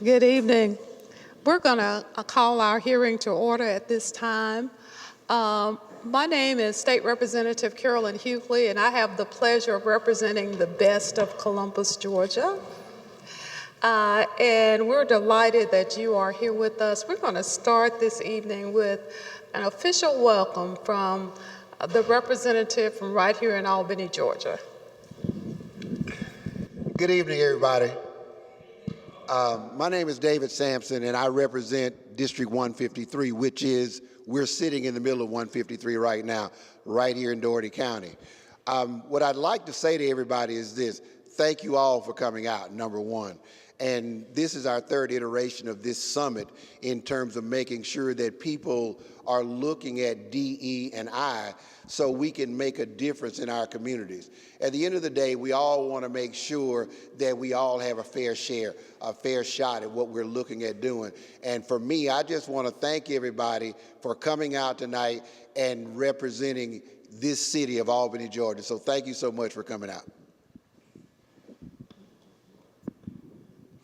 Good evening. We're going to call our hearing to order at this time. My name is State Representative Carolyn Hughley, and I have the pleasure of representing the best of Columbus, Georgia. And we're delighted that you are here with us. We're going to start this evening with an official welcome from the representative from right here in Albany, Georgia. Good evening, everybody. My name is David Sampson, and I represent District 153, which is, we're sitting in the middle of 153 right now, right here in Dougherty County. What I'd like to say to everybody is this: thank you all for coming out, number one. And this is our third iteration of this summit in terms of making sure that people are looking at DE&I so we can make a difference in our communities. At the end of the day, we all want to make sure that we all have a fair share, a fair shot at what we're looking at doing. And for me, I just want to thank everybody for coming out tonight and representing this city of Albany, Georgia. So thank you so much for coming out.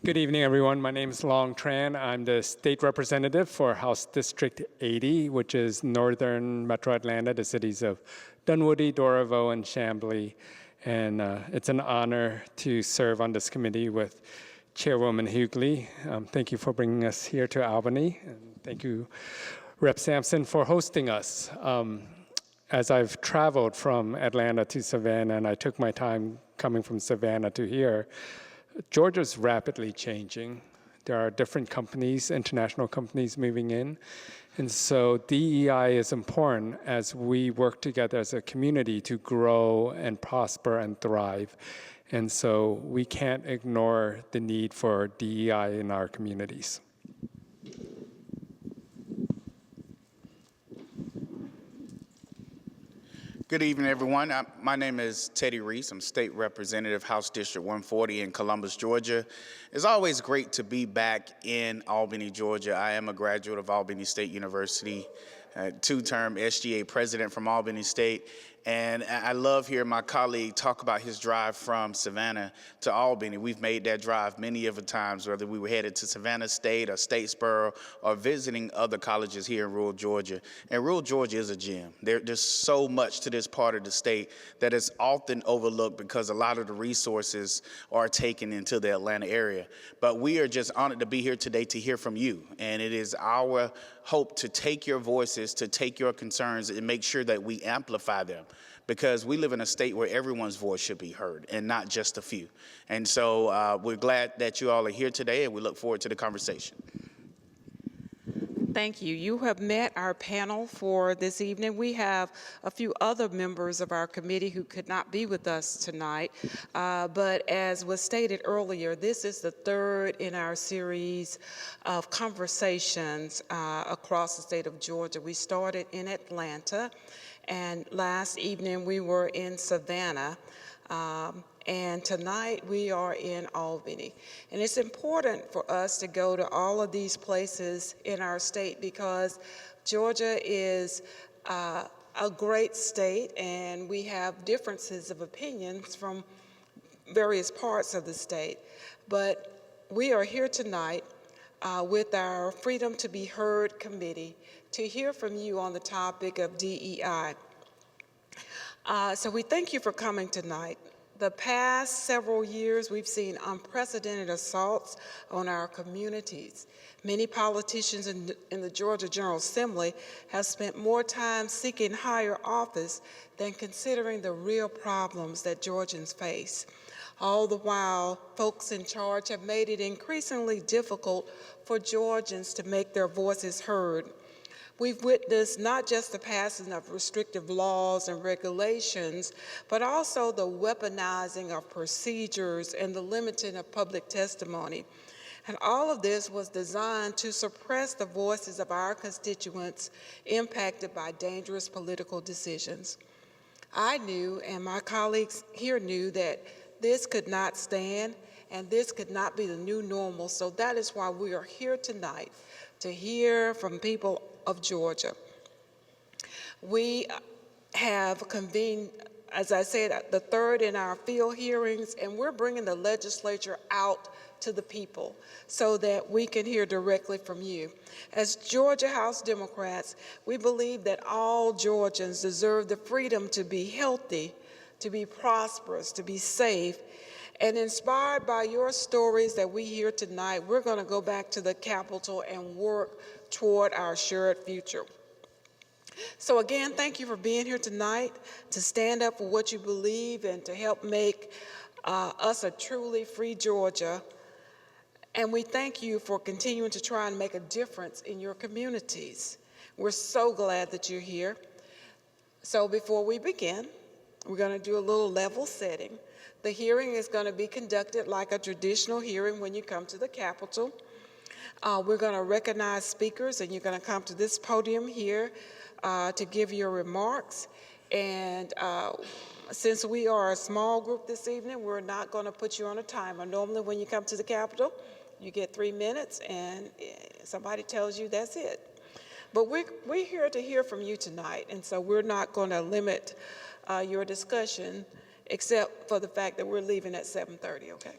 Good evening, everyone. My name is Long Tran. I'm the state representative for House District 80, which is northern Metro Atlanta, the cities of Dunwoody, Doraville, and Chamblee. And it's an honor to serve on this committee with Chairwoman Hughley. Thank you for bringing us here to Albany. And thank you, Rep. Sampson, for hosting us. As I've traveled from Atlanta to Savannah, and I took my time coming from Savannah to here, Georgia's rapidly changing. There are different companies, international companies moving in. And so DEI is important as we work together as a community to grow and prosper and thrive. And so we can't ignore the need for DEI in our communities. Good evening, everyone. My name is Teddy Reese. I'm State Representative, House District 140 in Columbus, Georgia. It's always great to be back in Albany, Georgia. I am a graduate of Albany State University, two-term SGA president from Albany State. And I love hearing my colleague talk about his drive from Savannah to Albany. We've made that drive many of the times, whether we were headed to Savannah State or Statesboro or visiting other colleges here in rural Georgia. And rural Georgia is a gem. There's so much to this part of the state that is often overlooked because a lot of the resources are taken into the Atlanta area. But we are just honored to be here today to hear from you. And it is our hope to take your voices, to take your concerns, and make sure that we amplify them. Because we live in a state where everyone's voice should be heard and not just a few. And so we're glad that you all are here today, and we look forward to the conversation. Thank you. You have met our panel for this evening. We have a few other members of our committee who could not be with us tonight. But as was stated earlier, this is the third in our series of conversations across the state of Georgia. We started in Atlanta, and last evening we were in Savannah. And tonight we are in Albany. And it's important for us to go to all of these places in our state because Georgia is a great state, and we have differences of opinions from various parts of the state. But we are here tonight with our Freedom to Be Heard committee to hear from you on the topic of DEI. So we thank you for coming tonight. The past several years, we've seen unprecedented assaults on our communities. Many politicians in the Georgia General Assembly have spent more time seeking higher office than considering the real problems that Georgians face. All the while, folks in charge have made it increasingly difficult for Georgians to make their voices heard. We've witnessed not just the passing of restrictive laws and regulations, but also the weaponizing of procedures and the limiting of public testimony. And all of this was designed to suppress the voices of our constituents impacted by dangerous political decisions. I knew, and my colleagues here knew, that this could not stand and this could not be the new normal. So that is why we are here tonight, to hear from people of Georgia. We have convened as I said, the third in our field hearings, and we're bringing the legislature out to the people so that we can hear directly from you. As Georgia House Democrats, we believe that all Georgians deserve the freedom to be healthy, to be prosperous, to be safe. And inspired by your stories that we hear tonight, we're going to go back to the Capitol and work toward our shared future. So again, thank you for being here tonight to stand up for what you believe and to help make us a truly free Georgia. And we thank you for continuing to try and make a difference in your communities. We're so glad that you're here. So before we begin, we're going to do a little level setting. The hearing is going to be conducted like a traditional hearing when you come to the Capitol. We're going to recognize speakers, and you're going to come to this podium here to give your remarks. And since we are a small group this evening, we're not going to put you on a timer. Normally when you come to the Capitol, you get 3 minutes, and somebody tells you that's it. But we're here to hear from you tonight, and so we're not going to limit your discussion except for the fact that we're leaving at 7:30, okay?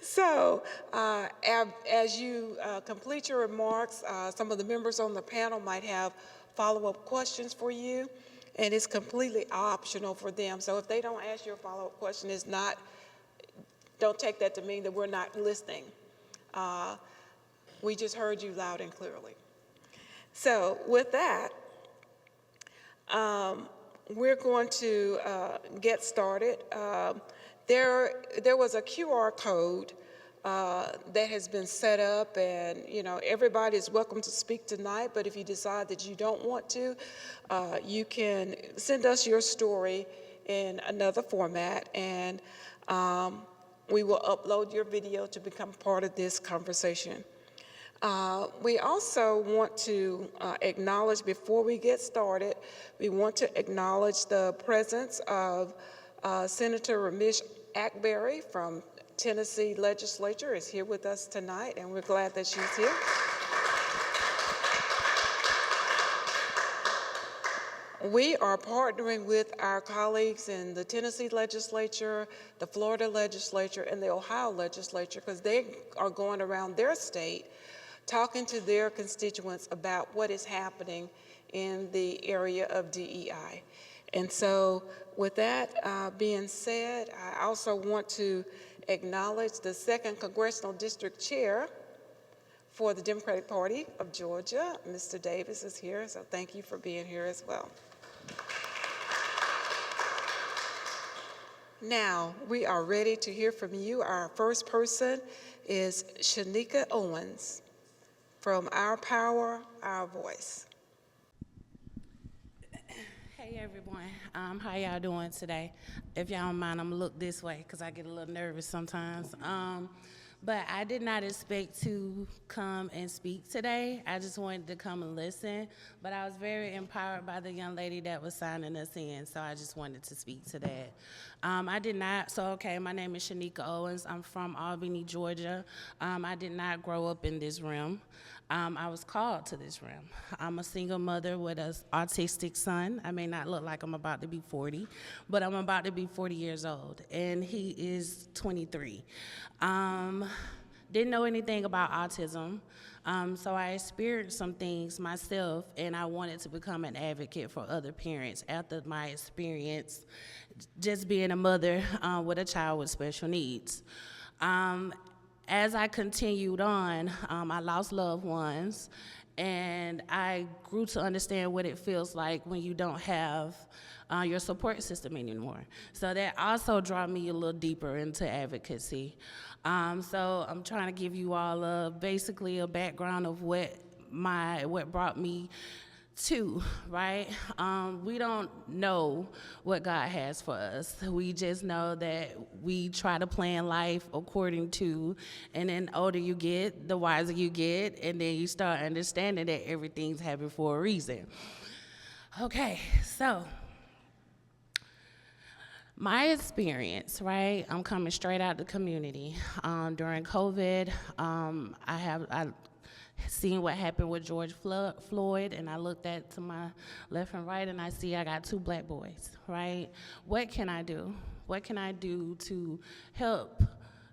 So as you complete your remarks, some of the members on the panel might have follow-up questions for you, and it's completely optional for them. So if they don't ask you a follow-up question, don't take that to mean that we're not listening. We just heard you loud and clearly. So with that, we're going to get started. There was a QR code that has been set up, and everybody is welcome to speak tonight, but if you decide that you don't want to, you can send us your story in another format, and we will upload your video to become part of this conversation. We also want to acknowledge, before we get started, we want to acknowledge the presence of Senator Ramesh Akbari from Tennessee Legislature is here with us tonight, and we're glad that she's here. We are partnering with our colleagues in the Tennessee Legislature, the Florida Legislature, and the Ohio Legislature, because they are going around their state talking to their constituents about what is happening in the area of DEI. And so with that being said, I also want to acknowledge the 2nd Congressional District Chair for the Democratic Party of Georgia. Mr. Davis is here, so thank you for being here as well. Now, we are ready to hear from you. Our first person is Shanika Owens from Our Power, Our Voice. Hey everyone, how y'all doing today? If y'all don't mind, I'm gonna look this way because I get a little nervous sometimes. But I did not expect to come and speak today. I just wanted to come and listen. But I was very empowered by the young lady that was signing us in, so I just wanted to speak to that. My name is Shanika Owens. I'm from Albany, Georgia. I did not grow up in this room. I was called to this room. I'm a single mother with an autistic son. I may not look like I'm about to be 40, but I'm about to be 40 years old, and he is 23. Didn't know anything about autism, so I experienced some things myself, and I wanted to become an advocate for other parents after my experience just being a mother with a child with special needs. As I continued on, I lost loved ones, and I grew to understand what it feels like when you don't have your support system anymore. So that also drew me a little deeper into advocacy. So I'm trying to give you all basically a background of what brought me to, right? We don't know what God has for us. We just know that we try to plan life according to, and then the older you get, the wiser you get, and then you start understanding that everything's happening for a reason. Okay, so my experience, right? I'm coming straight out the community. During COVID, I seeing what happened with George Floyd, and I looked at to my left and right, and I see I got 2 black boys, right? What can I do? What can I do to help?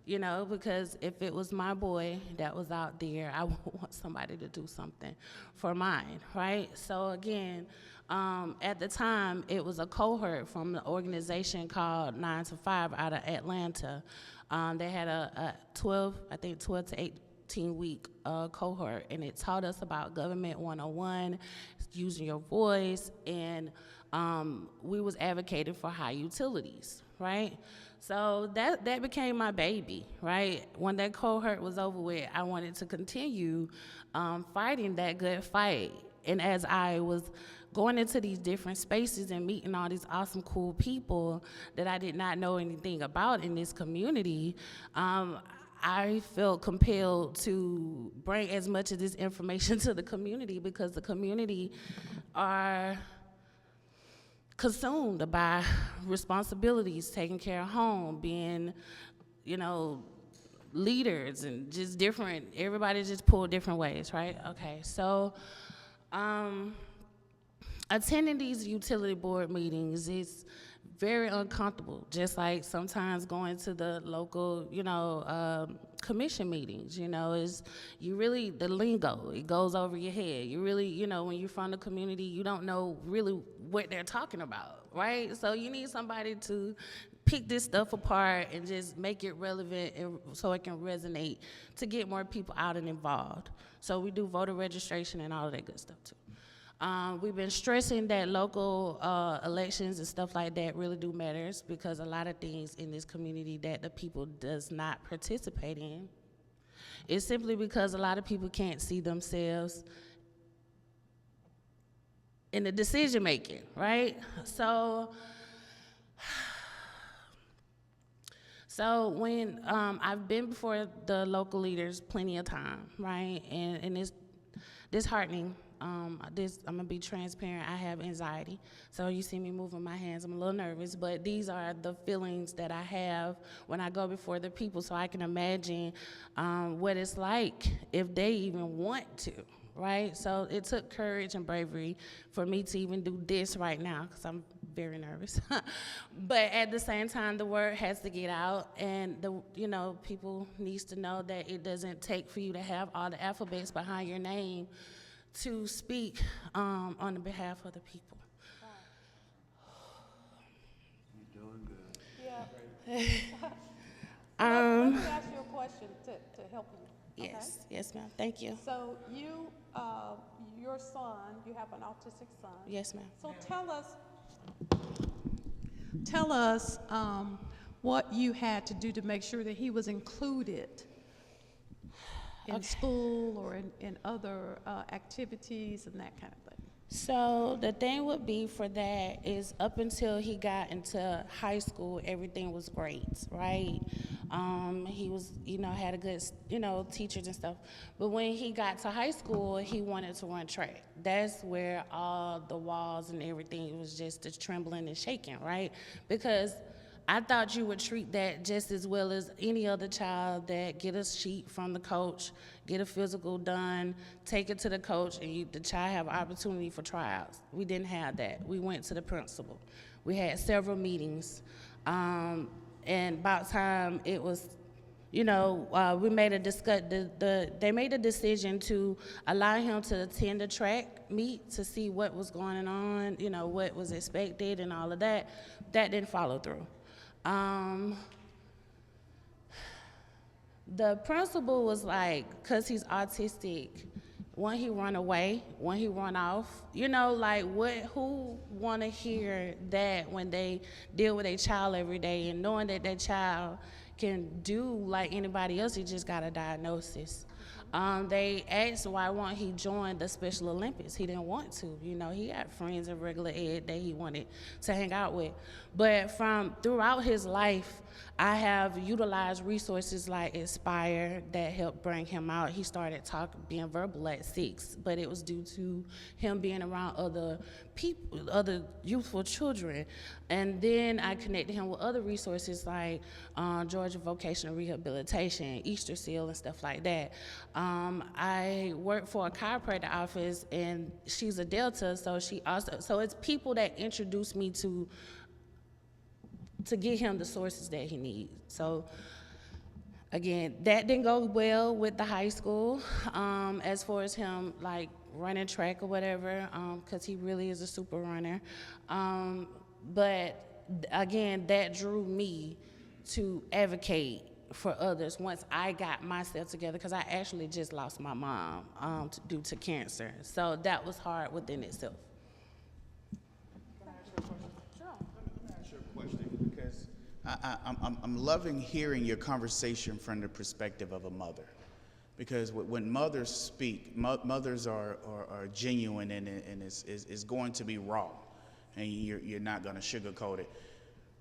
You know, because if it was my boy that was out there, I would want somebody to do something for mine, right? So again, at the time, it was a cohort from the organization called 9 to 5 out of Atlanta. They had a 12 to 18-week cohort, and it taught us about government 101, using your voice, and we was advocating for high utilities, right? So that became my baby, right? When that cohort was over with, I wanted to continue fighting that good fight. And as I was going into these different spaces and meeting all these awesome, cool people that I did not know anything about in this community, I felt compelled to bring as much of this information to the community, because the community are consumed by responsibilities, taking care of home, being, you know, leaders, and just different, everybody just pulled different ways, right? Okay, so attending these utility board meetings is very uncomfortable, just like sometimes going to the local, you know, commission meetings, you know, is you really, the lingo, it goes over your head. You really, you know, when you're from the community, you don't know really what they're talking about, right? So you need somebody to pick this stuff apart and just make it relevant, and so it can resonate, to get more people out and involved. So we do voter registration and all of that good stuff too. We've been stressing that local elections and stuff like that really do matters, because a lot of things in this community that the people does not participate in is simply because a lot of people can't see themselves in the decision making, right? So when I've been before the local leaders plenty of time, right? And it's disheartening. I'm gonna be transparent, I have anxiety. So you see me moving my hands, I'm a little nervous, but these are the feelings that I have when I go before the people, so I can imagine what it's like if they even want to, right? So it took courage and bravery for me to even do this right now, because I'm very nervous. But at the same time, the word has to get out, and people needs to know that it doesn't take for you to have all the alphabets behind your name to speak on the behalf of the people. You're doing good. Yeah. Let me ask you a question to help you. Okay? Yes, ma'am. Thank you. So your son, you have an autistic son. Yes, ma'am. So tell us what you had to do to make sure that he was included in school or in other activities and that kind of thing. So the thing would be for that is, up until he got into high school, everything was great, right? He was, had a good, teachers and stuff. But when he got to high school, he wanted to run track. That's where all the walls and everything was just the trembling and shaking, right? Because I thought you would treat that just as well as any other child, that get a sheet from the coach, get a physical done, take it to the coach, and the child have opportunity for tryouts. We didn't have that. We went to the principal. We had several meetings, and about time it was, we made they made a decision to allow him to attend the track meet to see what was going on, what was expected and all of that. That didn't follow through. The principal was like, because he's autistic, when he run away, when he run off, who want to hear that when they deal with a child every day, and knowing that child can do like anybody else, he just got a diagnosis. They asked why won't he join the Special Olympics. He didn't want to. He had friends in regular ed that he wanted to hang out with. But throughout his life, I have utilized resources like Inspire that helped bring him out. He started being verbal at 6, but it was due to him being around other people, other youthful children. And then I connected him with other resources like Georgia Vocational Rehabilitation, Easter Seal, and stuff like that. I work for a chiropractor office, and she's a Delta, so it's people that introduce me to get him the sources that he needs. So again, that didn't go well with the high school, as far as him like running track or whatever, because he really is a super runner. But again, that drew me to advocate for others once I got myself together, because I actually just lost my mom due to cancer. So that was hard within itself. Because I'm loving hearing your conversation from the perspective of a mother. Because when mothers speak, mothers are genuine, and is going to be raw, and you're not going to sugarcoat it.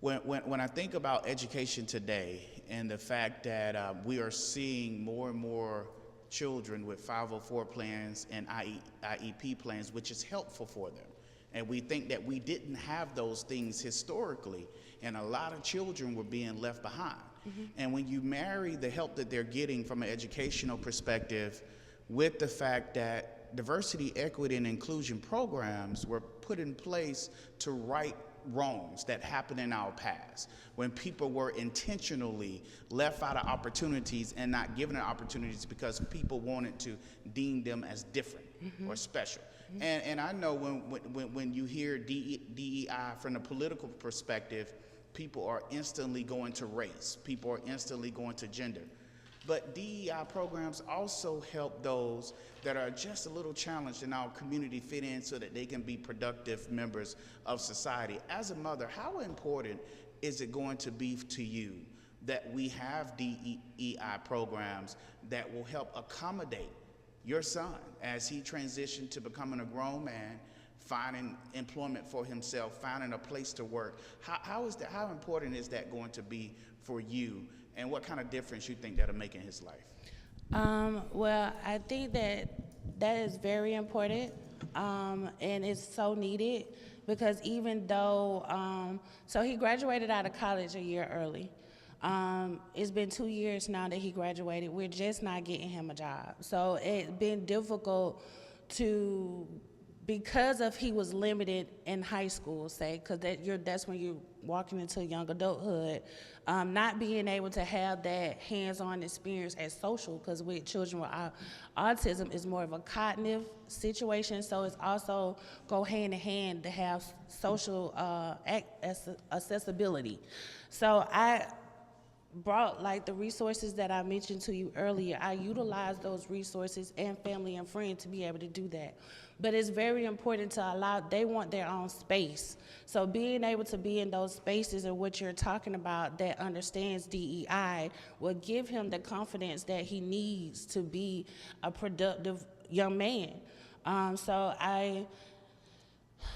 When I think about education today and the fact that we are seeing more and more children with 504 plans and IEP plans, which is helpful for them. And we think that we didn't have those things historically, and a lot of children were being left behind. Mm-hmm. And when you marry the help that they're getting from an educational perspective with the fact that diversity, equity, and inclusion programs were put in place to right wrongs that happened in our past, when people were intentionally left out of opportunities and not given opportunities because people wanted to deem them as different or special. And I know when you hear DEI from the political perspective, people are instantly going to race, people are instantly going to gender. But DEI programs also help those that are just a little challenged in our community fit in so that they can be productive members of society. As a mother, how important is it going to be to you that we have DEI programs that will help accommodate your son as he transitioned to becoming a grown man, finding employment for himself, finding a place to work? How important is that going to be for you, and what kind of difference you think that'll make in his life? Well, I think that is very important, and it's so needed, because even though, so he graduated out of college a year early. It's been 2 years now that he graduated. We're just not getting him a job. So it's been difficult because of he was limited in high school, say, because that's when you're walking into young adulthood, not being able to have that hands-on experience as social, because with children with autism is more of a cognitive situation, so it's also go hand in hand to have social accessibility. So I brought like the resources that I mentioned to you earlier. I utilize those resources and family and friends to be able to do that. But it's very important to they want their own space. So being able to be in those spaces and what you're talking about that understands DEI will give him the confidence that he needs to be a productive young man.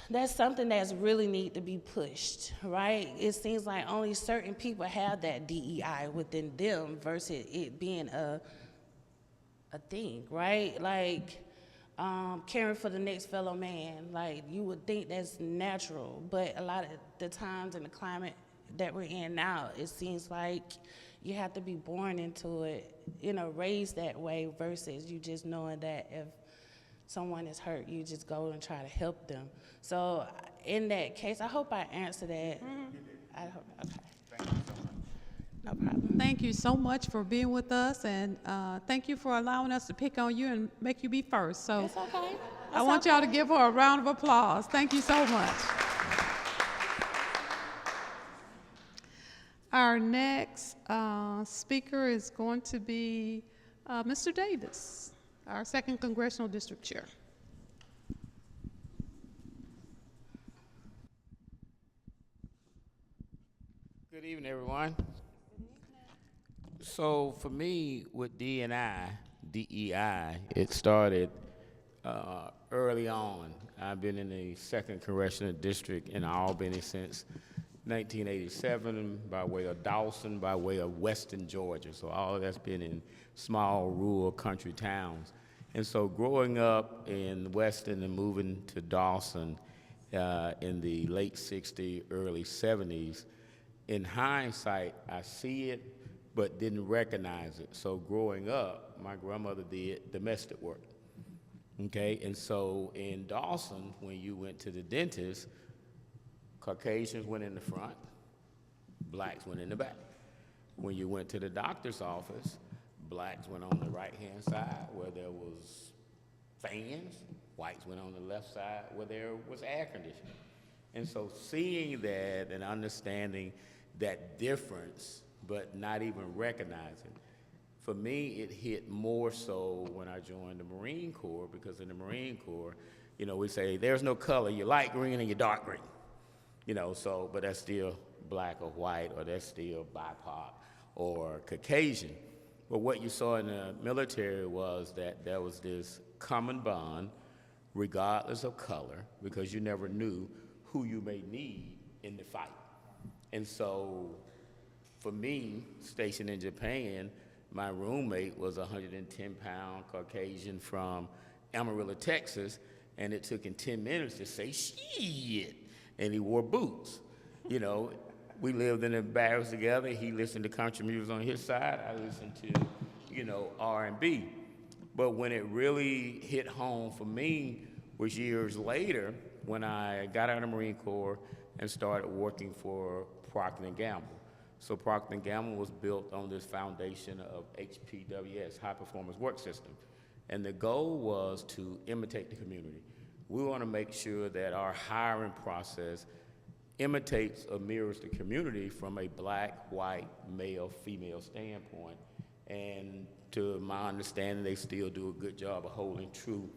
That's something that's really need to be pushed, right? It seems like only certain people have that DEI within them versus it being a thing, right? Like caring for the next fellow man, like you would think that's natural, but a lot of the times in the climate that we're in now, it seems like you have to be born into it, raised that way versus you just knowing that if someone is hurt, you just go and try to help them. So in that case, I hope I answered that. I hope, okay. Thank you so much. No problem. Thank you so much for being with us, and thank you for allowing us to pick on you and make you be first. So That's okay. I want y'all to give her a round of applause. Thank you so much. Our next speaker is going to be Mr. Davis, our 2nd Congressional District Chair. Good evening, everyone. So for me, with DEI, it started early on. I've been in the 2nd Congressional District in Albany since 1987 by way of Dawson, by way of Western Georgia. So all of that's been in small, rural country towns. And so growing up in Weston and moving to Dawson in the late 60s, early 70s, in hindsight, I see it, but didn't recognize it. So growing up, my grandmother did domestic work. Okay, and so in Dawson, when you went to the dentist, Caucasians went in the front, blacks went in the back. When you went to the doctor's office, blacks went on the right-hand side where there was fans, whites went on the left side where there was air conditioning. And so seeing that and understanding that difference, but not even recognizing, for me, it hit more so when I joined the Marine Corps, because in the Marine Corps, you know, we say there's no color, you're light green and you're dark green. You know, so, but that's still black or white, or that's still BIPOC or Caucasian. But what you saw in the military was that there was this common bond, regardless of color, because you never knew who you may need in the fight. And so, for me, stationed in Japan, my roommate was a 110-pound Caucasian from Amarillo, Texas, and it took him 10 minutes to say, shit, and he wore boots. You know, we lived in the barracks together. He listened to country music on his side. I listened to, you know, R&B. But when it really hit home for me was years later when I got out of the Marine Corps and started working for Procter & Gamble. So Procter & Gamble was built on this foundation of HPWS, High Performance Work System. And the goal was to imitate the community. We want to make sure that our hiring process imitates or mirrors the community from a black, white, male, female standpoint. And to my understanding, they still do a good job of holding true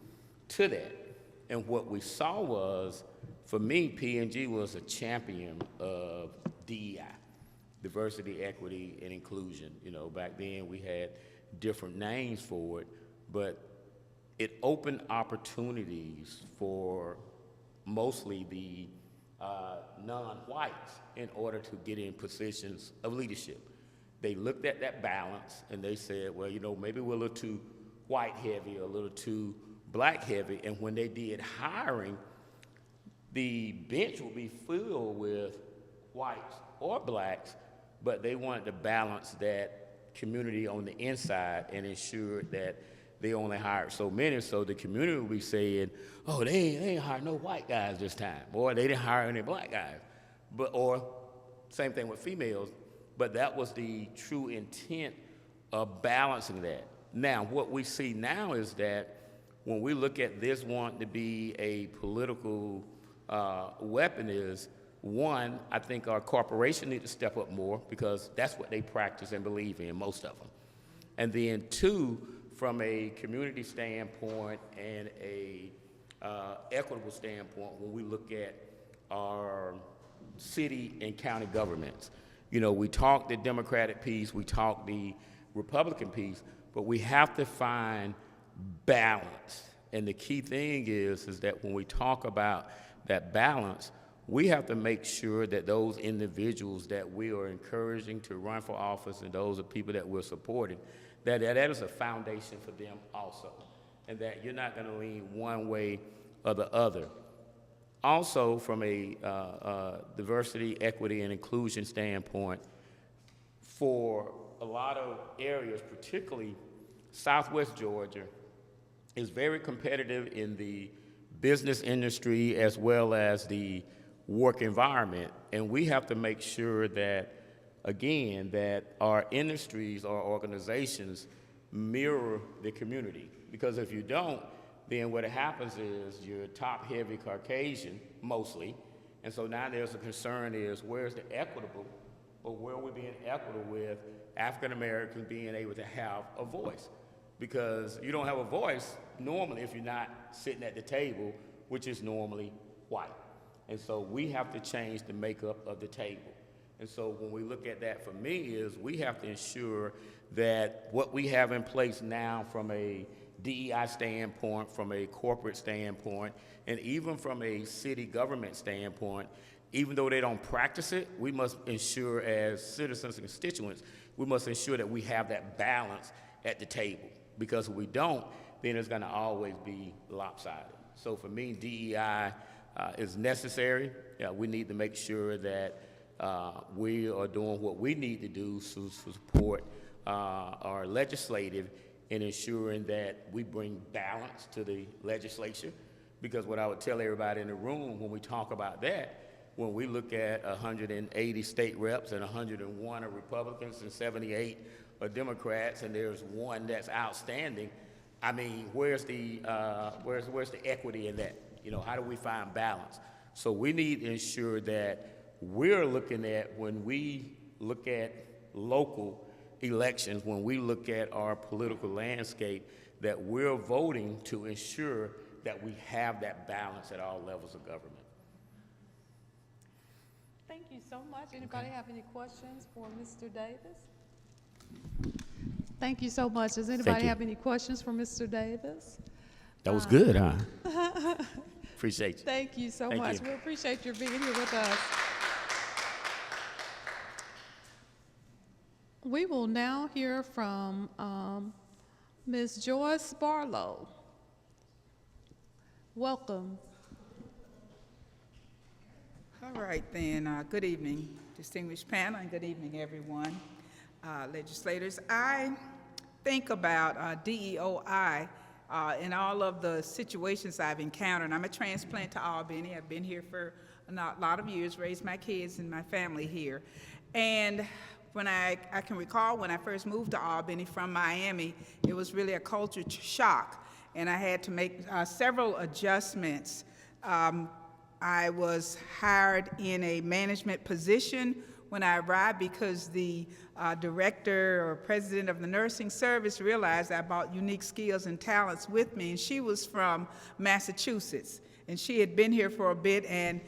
to that. And what we saw was, for me, P&G was a champion of DEI. Diversity, equity, and inclusion. You know, back then we had different names for it, but it opened opportunities for mostly the non-whites in order to get in positions of leadership. They looked at that balance and they said, well, you know, maybe we're a little too white heavy or a little too black heavy, and when they did hiring, the bench would be filled with whites or blacks, but they wanted to balance that community on the inside and ensure that they only hired so many, so the community would be saying, oh, they ain't hired no white guys this time, or they didn't hire any black guys. But, or same thing with females, but that was the true intent of balancing that. Now, what we see now is that when we look at this wanting to be a political weapon is, one, I think our corporations need to step up more because that's what they practice and believe in, most of them. And then two, from a community standpoint and a equitable standpoint, when we look at our city and county governments, you know, we talk the Democratic piece, we talk the Republican piece, but we have to find balance. And the key thing is that when we talk about that balance, we have to make sure that those individuals that we are encouraging to run for office and those are people that we're supporting, that is a foundation for them also, and that you're not going to lean one way or the other. Also, from a diversity, equity, and inclusion standpoint, for a lot of areas, particularly Southwest Georgia, is very competitive in the business industry as well as the work environment, and we have to make sure that, again, that our industries, our organizations mirror the community. Because if you don't, then what happens is you're top-heavy Caucasian, mostly, and so now there's a concern is where's the equitable, or where are we being equitable with African Americans being able to have a voice? Because you don't have a voice normally if you're not sitting at the table, which is normally white. And so we have to change the makeup of the table. And so when we look at that, for me, is we have to ensure that what we have in place now from a DEI standpoint, from a corporate standpoint, and even from a city government standpoint, even though they don't practice it, we must ensure as citizens and constituents, we must ensure that we have that balance at the table. Because if we don't, then it's gonna always be lopsided. So for me, DEI is necessary. We need to make sure that we are doing what we need to do to support our legislative in ensuring that we bring balance to the legislature. Because what I would tell everybody in the room when we talk about that, when we look at 180 state reps and 101 are Republicans and 78 are Democrats, and there's one that's outstanding, I mean, where's the equity in that? You know, how do we find balance? So we need to ensure that we're looking at, when we look at local elections, when we look at our political landscape, that we're voting to ensure that we have that balance at all levels of government. Thank you so much. Anybody have any questions for Mr. Davis? Thank you so much. Does anybody have any questions for Mr. Davis? That was good, huh? Appreciate you. Thank you so Thank much. you. We appreciate your being here with us. We will now hear from Ms. Joyce Barlow. Welcome. All right, then. Good evening, distinguished panel, and good evening, everyone. Legislators, I think about DEI in all of the situations I've encountered. I'm a transplant to Albany. I've been here for a lot of years, raised my kids and my family here. And when I can recall when I first moved to Albany from Miami, it was really a culture shock, and I had to make several adjustments. I was hired in a management position when I arrived because the director or president of the nursing service realized I brought unique skills and talents with me, and she was from Massachusetts, and she had been here for a bit, and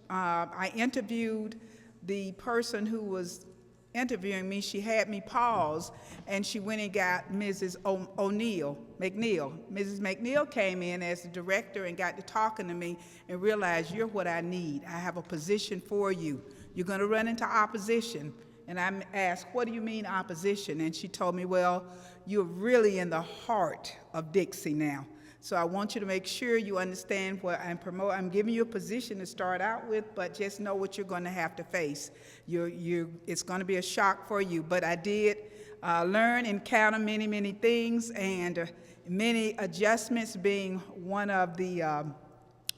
I interviewed the person who was interviewing me, she had me pause, and she went and got Mrs. McNeil. Mrs. McNeil came in as the director and got to talking to me and realized, you're what I need. I have a position for you. You're going to run into opposition. And I asked, what do you mean opposition? And she told me, well, you're really in the heart of Dixie now. So I want you to make sure you understand what I'm promoting. I'm giving you a position to start out with, but just know what you're going to have to face. It's going to be a shock for you. But I did learn, encounter many, many things, and many adjustments, being one of the,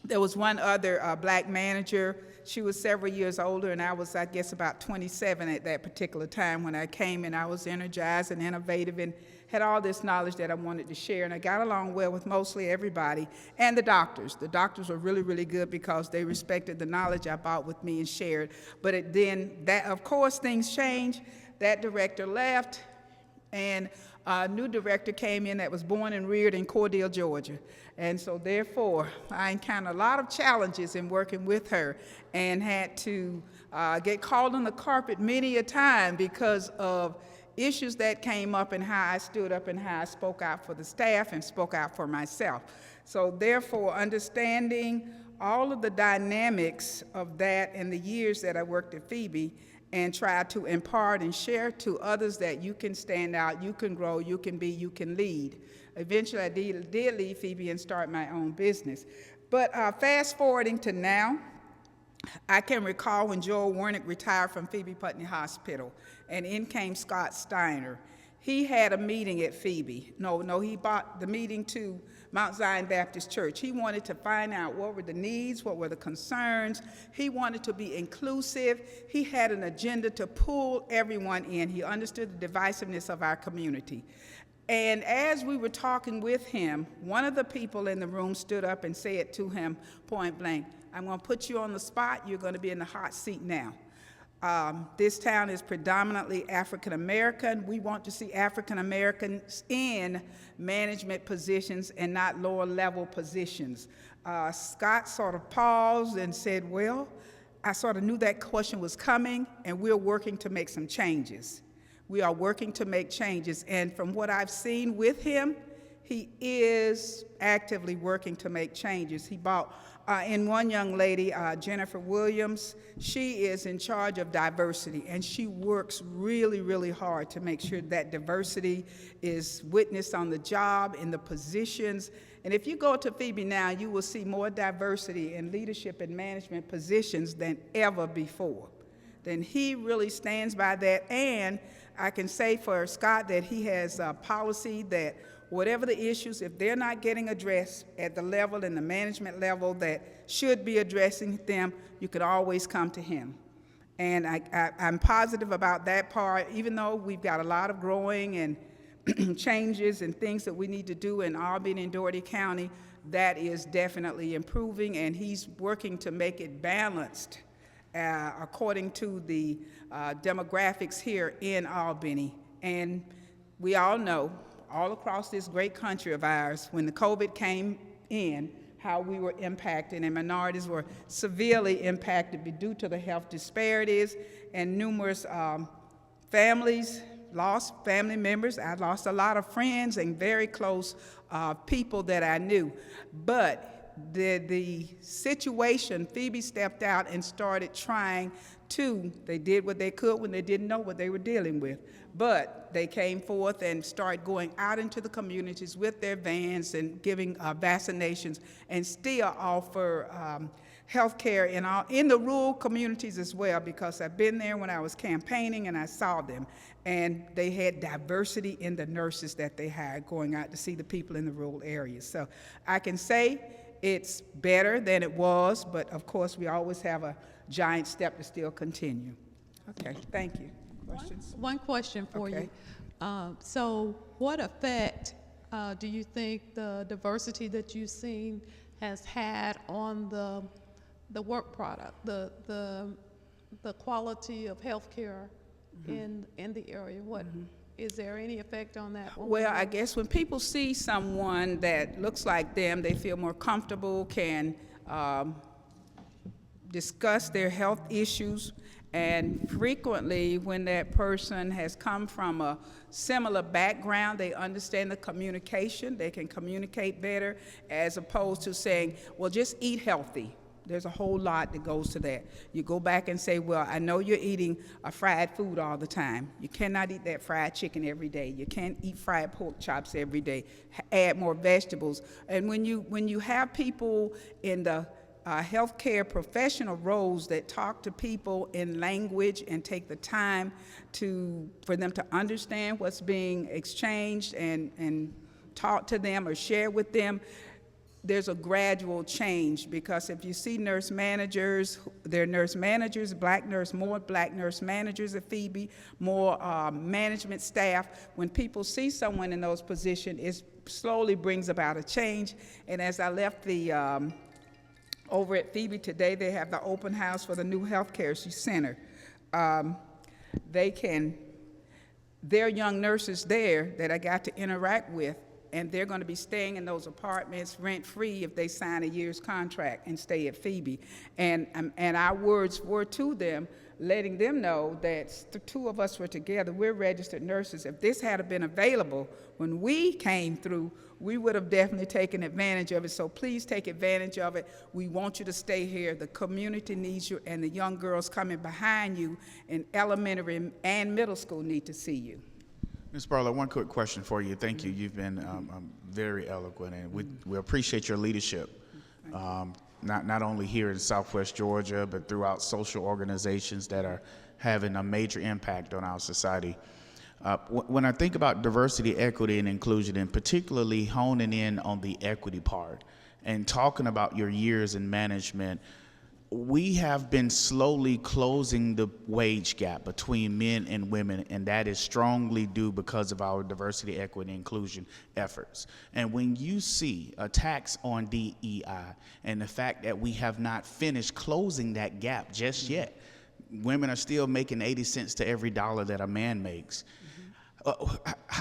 there was one other black manager. She was several years older, and I was, I guess, about 27 at that particular time when I came, and I was energized and innovative and had all this knowledge that I wanted to share, and I got along well with mostly everybody. And the doctors. The doctors were really, really good because they respected the knowledge I brought with me and shared. But of course, things changed. That director left, and a new director came in that was born and reared in Cordele, Georgia. And so therefore, I encountered a lot of challenges in working with her and had to get called on the carpet many a time because of issues that came up and how I stood up and how I spoke out for the staff and spoke out for myself. So therefore, understanding all of the dynamics of that in the years that I worked at Phoebe and try to impart and share to others that you can stand out, you can grow, you can be, you can lead. Eventually, I did leave Phoebe and start my own business. But fast forwarding to now, I can recall when Joel Wernick retired from Phoebe Putney Hospital, and in came Scott Steiner. He had a meeting at Phoebe. No, he brought the meeting to Mount Zion Baptist Church. He wanted to find out what were the needs, what were the concerns. He wanted to be inclusive. He had an agenda to pull everyone in. He understood the divisiveness of our community. And as we were talking with him, one of the people in the room stood up and said to him point blank, I'm going to put you on the spot. You're going to be in the hot seat now. This town is predominantly African American. We want to see African Americans in management positions and not lower level positions. Scott sort of paused and said, well, I sort of knew that question was coming, and we're working to make some changes. We are working to make changes, and from what I've seen with him, he is actively working to make changes. He brought in one young lady, Jennifer Williams. She is in charge of diversity, and she works really, really hard to make sure that diversity is witnessed on the job, in the positions, And if you go to Phoebe now, you will see more diversity in leadership and management positions than ever before. Then he really stands by that. And I can say for Scott that he has a policy that whatever the issues, if they're not getting addressed at the level and the management level that should be addressing them, you can always come to him. And I'm positive about that part, even though we've got a lot of growing and changes and things that we need to do in Albany and Dougherty County. That is definitely improving, and he's working to make it balanced according to the demographics here in Albany. And we all know, all across this great country of ours, when the COVID came in, how we were impacted, and minorities were severely impacted due to the health disparities, and numerous families lost family members. I lost a lot of friends and very close people that I knew. But the situation, Phoebe stepped out and started trying to, they did what they could when they didn't know what they were dealing with. But they came forth and started going out into the communities with their vans and giving vaccinations, and still offer health care in the rural communities as well, because I've been there when I was campaigning and I saw them. And they had diversity in the nurses that they hired going out to see the people in the rural areas. So I can say it's better than it was, but of course we always have a giant step to still continue. Okay, thank you. Questions? One question for Okay. you. So what effect do you think the diversity that you've seen has had on the work product, the quality of health care in the area? What is there any effect on that? Well, I guess when people see someone that looks like them, they feel more comfortable, can discuss their health issues. And frequently, when that person has come from a similar background, they understand the communication, they can communicate better, as opposed to saying, well, just eat healthy. There's a whole lot that goes to that. You go back and say, well, I know you're eating a fried food all the time. You cannot eat that fried chicken every day. You can't eat fried pork chops every day. Add more vegetables. And when you have people in the healthcare professional roles that talk to people in language and take the time for them to understand what's being exchanged and taught to them or shared with them, there's a gradual change. Because if you see nurse managers, they're nurse managers, more black nurse managers at Phoebe, more management staff. When people see someone in those positions, it slowly brings about a change. And as I left over at Phoebe today, they have the open house for the new healthcare center. There are young nurses there that I got to interact with, and they're going to be staying in those apartments rent-free if they sign a year's contract and stay at Phoebe. And our words were to them, letting them know that the two of us were together. We're registered nurses. If this had been available when we came through, we would have definitely taken advantage of it. So please take advantage of it. We want you to stay here. The community needs you, and the young girls coming behind you in elementary and middle school need to see you. Ms. Barlow, one quick question for you. Thank you. You've been very eloquent, and we appreciate your leadership, not only here in Southwest Georgia, but throughout social organizations that are having a major impact on our society. When I think about diversity, equity, and inclusion, and particularly honing in on the equity part and talking about your years in management, we have been slowly closing the wage gap between men and women, and that is strongly due because of our diversity, equity, and inclusion efforts. And when you see attacks on DEI and the fact that we have not finished closing that gap just yet, women are still making 80 cents to every dollar that a man makes.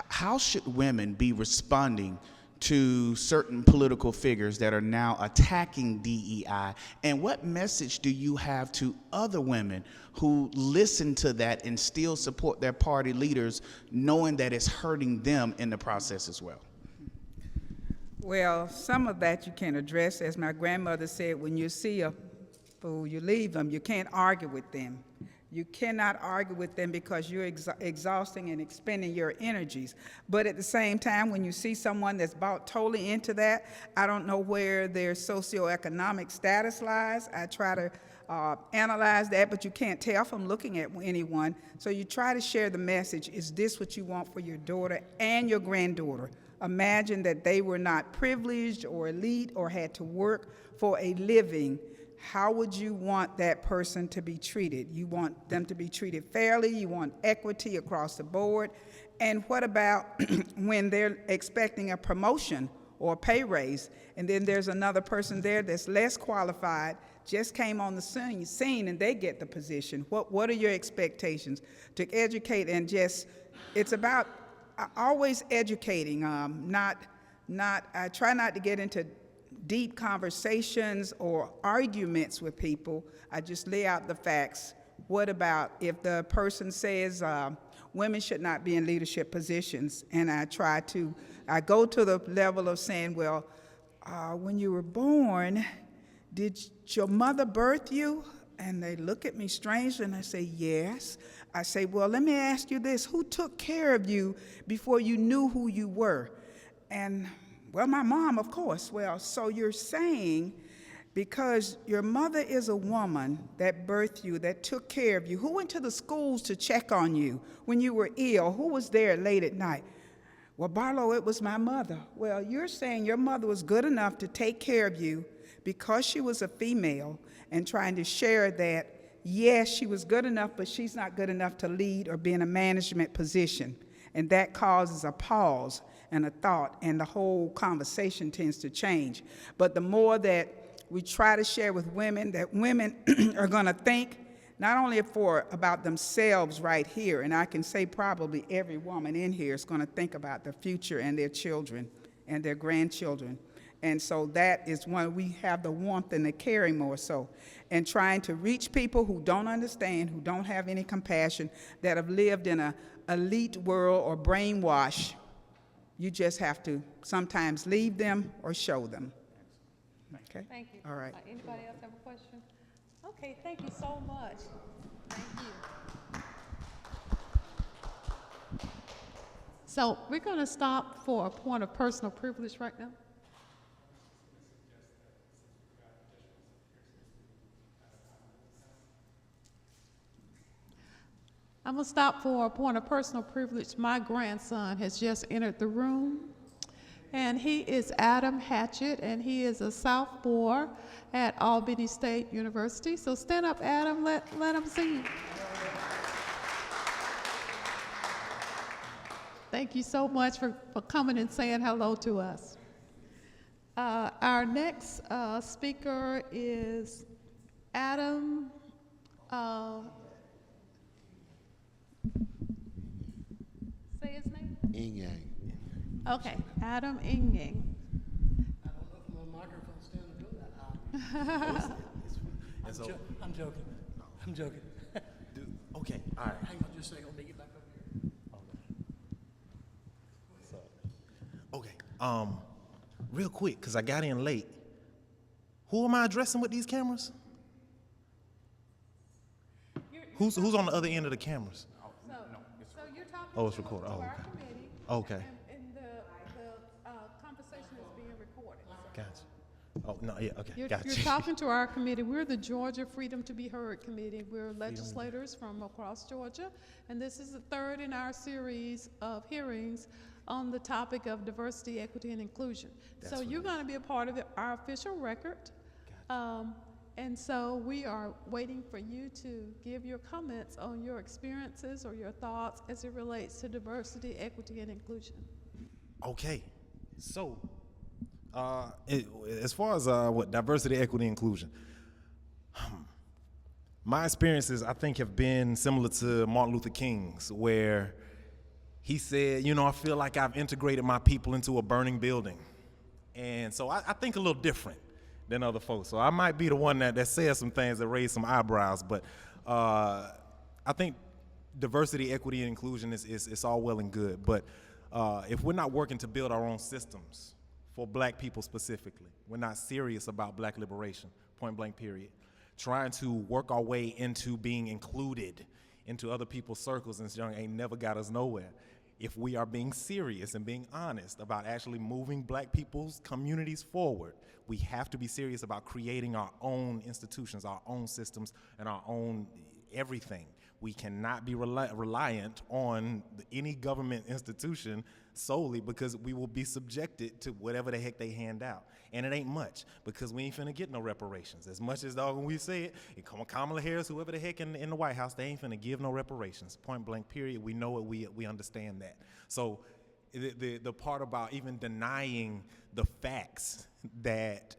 How should women be responding to certain political figures that are now attacking DEI? And what message do you have to other women who listen to that and still support their party leaders, knowing that it's hurting them in the process as well? Well, some of that you can address. As my grandmother said, when you see a fool, you leave them. You can't argue with them. You cannot argue with them because you're exhausting and expending your energies. But at the same time, when you see someone that's bought totally into that, I don't know where their socioeconomic status lies. I try to analyze that, but you can't tell from looking at anyone. So you try to share the message. Is this what you want for your daughter and your granddaughter? Imagine that they were not privileged or elite or had to work for a living. How would you want that person to be treated? You want them to be treated fairly, you want equity across the board. And what about when they're expecting a promotion or a pay raise, and then there's another person there that's less qualified, just came on the scene and they get the position? What are your expectations? To educate and just, it's about always educating, I try not to get into deep conversations or arguments with people. I just lay out the facts. What about if the person says women should not be in leadership positions, and I go to the level of saying, well, when you were born, did your mother birth you? And they look at me strangely and I say, yes. I say, well, let me ask you this. Who took care of you before you knew who you were? And well, my mom, of course. Well, so you're saying because your mother is a woman that birthed you, that took care of you, who went to the schools to check on you when you were ill? Who was there late at night? Well, Barlow, it was my mother. Well, you're saying your mother was good enough to take care of you because she was a female, and trying to share that, yes, she was good enough, but she's not good enough to lead or be in a management position. And that causes a pause and a thought, and the whole conversation tends to change. But the more that we try to share with women, that women are going to think not only about themselves right here, and I can say probably every woman in here is going to think about the future and their children and their grandchildren. And so that is when we have the warmth and the caring more so, and trying to reach people who don't understand, who don't have any compassion, that have lived in an elite world or brainwash. You just have to sometimes leave them or show them. Okay? Thank you. All right. Anybody else have a question? Okay, thank you so much. Thank you. So we're going to stop for a point of personal privilege right now. I'm going to stop for a point of personal privilege. My grandson has just entered the room, and he is Adam Hatchett, and he is a sophomore at Albany State University. So stand up, Adam, let him see you. Thank you so much for coming and saying hello to us. Our next speaker is Adam. Say his name? Ing-yang. Okay, Adam Ing-yang. I don't know if my microphone's stand to go that high. I'm joking. I'm joking. Okay, all right. Hang on just a second. Let me get back up here. Okay, real quick, because I got in late. Who am I addressing with these cameras? Who's on the other end of the cameras? So you're talking Oh, it's recorded. to Oh, our okay. committee. Okay. And the conversation is being recorded. Gotcha. Oh, no, yeah, okay, You're gotcha. talking to our committee. We're the Georgia Freedom to be Heard Committee. We're legislators from across Georgia, and this is the third in our series of hearings on the topic of diversity, equity, and inclusion. So you're going to be a part of our official record. And so we are waiting for you to give your comments on your experiences or your thoughts as it relates to diversity, equity, and inclusion. Okay, so as far as what diversity, equity, inclusion, my experiences I think have been similar to Martin Luther King's, where he said, you know, I feel like I've integrated my people into a burning building, and so I think a little different than other folks. So I might be the one that says some things that raise some eyebrows, but I think diversity, equity, and inclusion is all well and good. But if we're not working to build our own systems for black people specifically, we're not serious about black liberation, point blank period, trying to work our way into being included into other people's circles since young ain't never got us nowhere. If we are being serious and being honest about actually moving black people's communities forward, we have to be serious about creating our own institutions, our own systems, and our own everything. We cannot be reliant on any government institution solely because we will be subjected to whatever the heck they hand out. And it ain't much because we ain't finna get no reparations. As much as when we say it, Kamala Harris, whoever the heck in the White House, they ain't finna give no reparations. Point blank, period. We know it, we understand that. So the part about even denying the facts that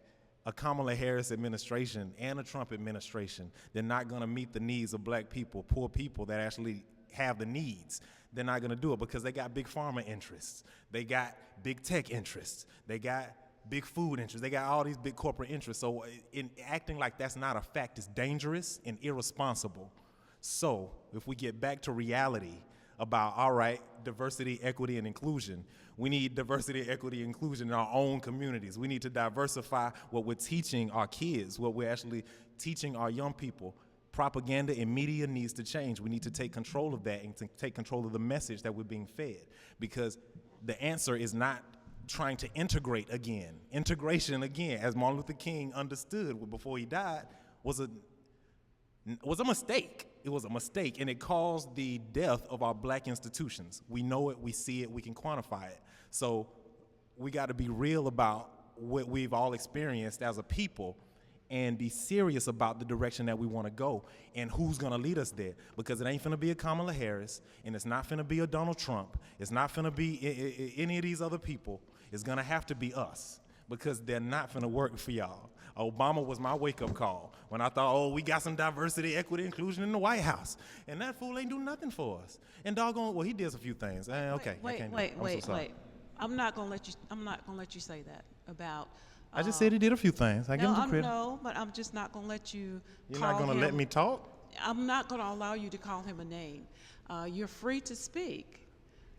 a Kamala Harris administration and a Trump administration, they're not gonna meet the needs of black people, poor people that actually have the needs. They're not gonna do it because they got big pharma interests. They got big tech interests. They got big food interests. They got all these big corporate interests. So in acting like that's not a fact is dangerous and irresponsible. So if we get back to reality about, all right, diversity, equity, and inclusion, we need diversity, equity, and inclusion in our own communities. We need to diversify what we're teaching our kids, what we're actually teaching our young people. Propaganda and media needs to change. We need to take control of that and to take control of the message that we're being fed, because the answer is not trying to integrate again. Integration, again, as Martin Luther King understood before he died, was a mistake. It was a mistake, and it caused the death of our black institutions. We know it, we see it, we can quantify it. So we got to be real about what we've all experienced as a people and be serious about the direction that we want to go and who's going to lead us there, because it ain't finna be a Kamala Harris, and it's not finna be a Donald Trump. It's not finna be any of these other people. It's going to have to be us, because they're not finna work for y'all. Obama was my wake-up call when I thought, oh, we got some diversity, equity, inclusion in the White House, and that fool ain't do nothing for us. And doggone, well, he did a few things. Okay, Wait. I'm not gonna let you say that about. I just said he did a few things. I give him the credit. No, but I'm just not gonna let you. You're not gonna let me talk? I'm not gonna allow you to call him a name. You're free to speak.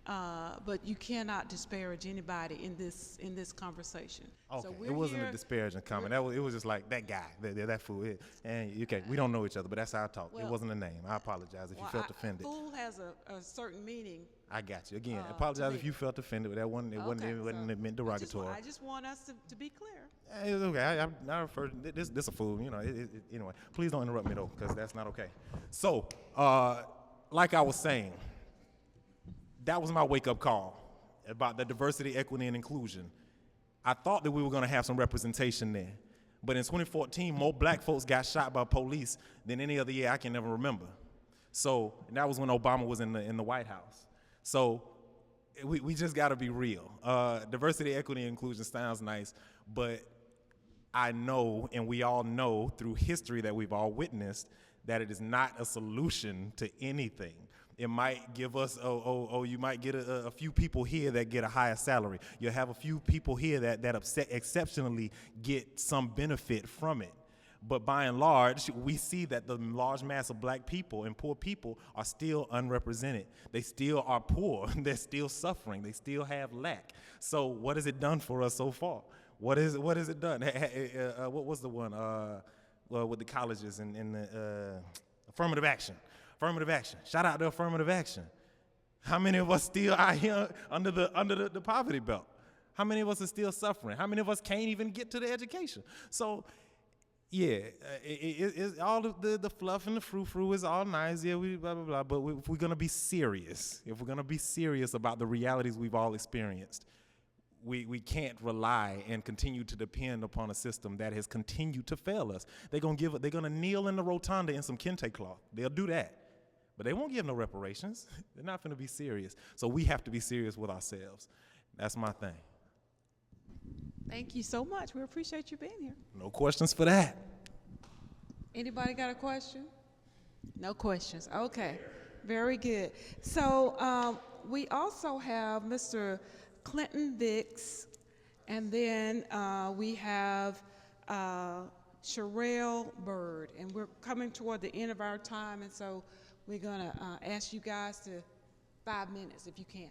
But you cannot disparage anybody in this conversation. Okay, So it wasn't a disparaging comment. It was just like that guy, that fool. And okay, we don't know each other, but that's how I talk. It wasn't a name. I apologize if you felt offended. Fool has a certain meaning. I got you. Again, apologize if you felt offended, but that wasn't meant derogatory. I just want us to be clear. It's okay. I refer this a fool. You know. Anyway, please don't interrupt me though, because that's not okay. So, like I was saying, that was my wake-up call about the diversity, equity, and inclusion. I thought that we were going to have some representation there. But in 2014, more black folks got shot by police than any other year I can ever remember. So, and that was when Obama was in the White House. So we just got to be real. Diversity, equity, and inclusion sounds nice, but I know, and we all know through history that we've all witnessed, that it is not a solution to anything. It might give us, you might get a few people here that get a higher salary. You'll have a few people here that exceptionally get some benefit from it. But by and large, we see that the large mass of black people and poor people are still unrepresented. They still are poor. They're still suffering. They still have lack. So what has it done for us so far? What has it done? What was the one with the colleges and the affirmative action? Affirmative action. Shout out to affirmative action. How many of us still out here under the poverty belt? How many of us are still suffering? How many of us can't even get to the education? So, yeah, it's all of the fluff and the frou-frou is all nice. Yeah, we blah, blah, blah. But if we're going to be serious, about the realities we've all experienced, we can't rely and continue to depend upon a system that has continued to fail us. They're gonna kneel in the rotunda in some kente cloth. They'll do that. But they won't give no reparations. They're not gonna be serious. So we have to be serious with ourselves. That's my thing. Thank you so much. We appreciate you being here. No questions for that. Anybody got a question? No questions. Okay. Very good. So we also have Mr. Clinton Vicks, and then we have Sherelle Bird, and we're coming toward the end of our time, and so we're gonna ask you guys to 5 minutes if you can.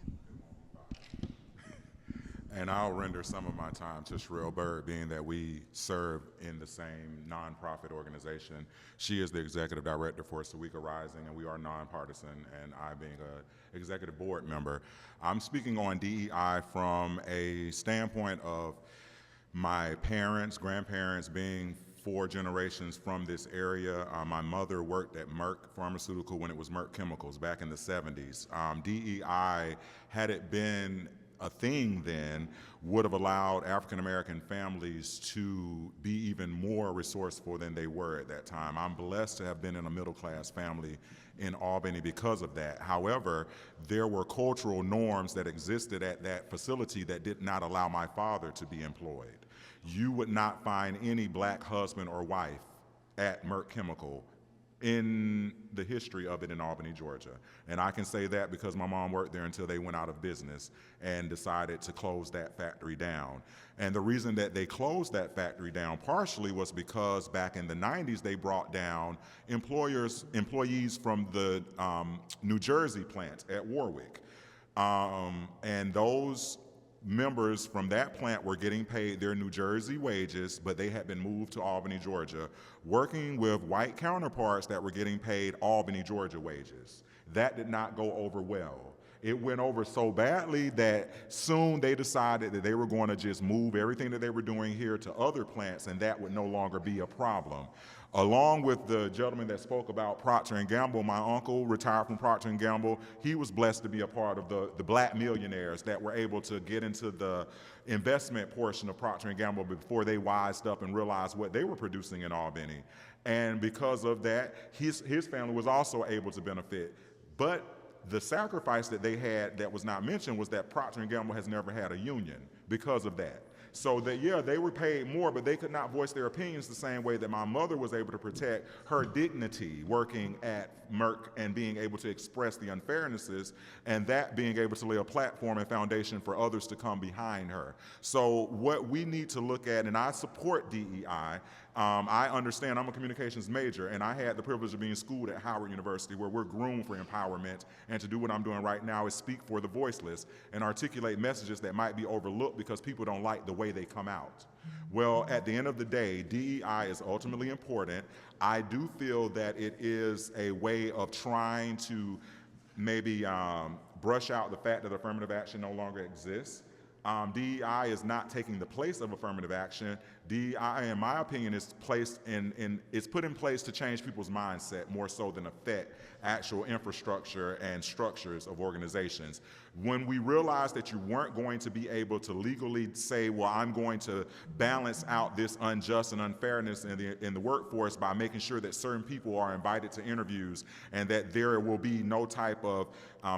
And I'll render some of my time to Sherelle Bird, being that we serve in the same nonprofit organization. She is the executive director for Sawika Rising, and we are nonpartisan, and I being an executive board member. I'm speaking on DEI from a standpoint of my parents, grandparents being 4 generations from this area. My mother worked at Merck Pharmaceutical when it was Merck Chemicals back in the 70s. DEI, had it been a thing then, would have allowed African American families to be even more resourceful than they were at that time. I'm blessed to have been in a middle class family in Albany because of that. However, there were cultural norms that existed at that facility that did not allow my father to be employed. You would not find any black husband or wife at Merck Chemical in the history of it in Albany, Georgia. And I can say that because my mom worked there until they went out of business and decided to close that factory down. And the reason that they closed that factory down partially was because back in the 90s, they brought down employees from the New Jersey plant at Warwick. And those members from that plant were getting paid their New Jersey wages, but they had been moved to Albany, Georgia, working with white counterparts that were getting paid Albany, Georgia wages. That did not go over well. It went over so badly that soon they decided that they were going to just move everything that they were doing here to other plants, and that would no longer be a problem. Along with the gentleman that spoke about Procter & Gamble, my uncle retired from Procter & Gamble. He was blessed to be a part of the black millionaires that were able to get into the investment portion of Procter & Gamble before they wised up and realized what they were producing in Albany. And because of that, his family was also able to benefit. But the sacrifice that they had that was not mentioned was that Procter & Gamble has never had a union because of that. So that, yeah, they were paid more, but they could not voice their opinions the same way that my mother was able to protect her dignity working at Merck and being able to express the unfairnesses, and that being able to lay a platform and foundation for others to come behind her. So what we need to look at, and I support DEI, I understand I'm a communications major, and I had the privilege of being schooled at Howard University, where we're groomed for empowerment, and to do what I'm doing right now is speak for the voiceless and articulate messages that might be overlooked because people don't like the way they come out. Well, at the end of the day, DEI is ultimately important. I do feel that it is a way of trying to maybe brush out the fact that affirmative action no longer exists. DEI is not taking the place of affirmative action. DEI, in my opinion, is it's put in place to change people's mindset more so than affect actual infrastructure and structures of organizations. When we realized that you weren't going to be able to legally say, well, I'm going to balance out this unjust and unfairness in the workforce by making sure that certain people are invited to interviews and that there will be no type of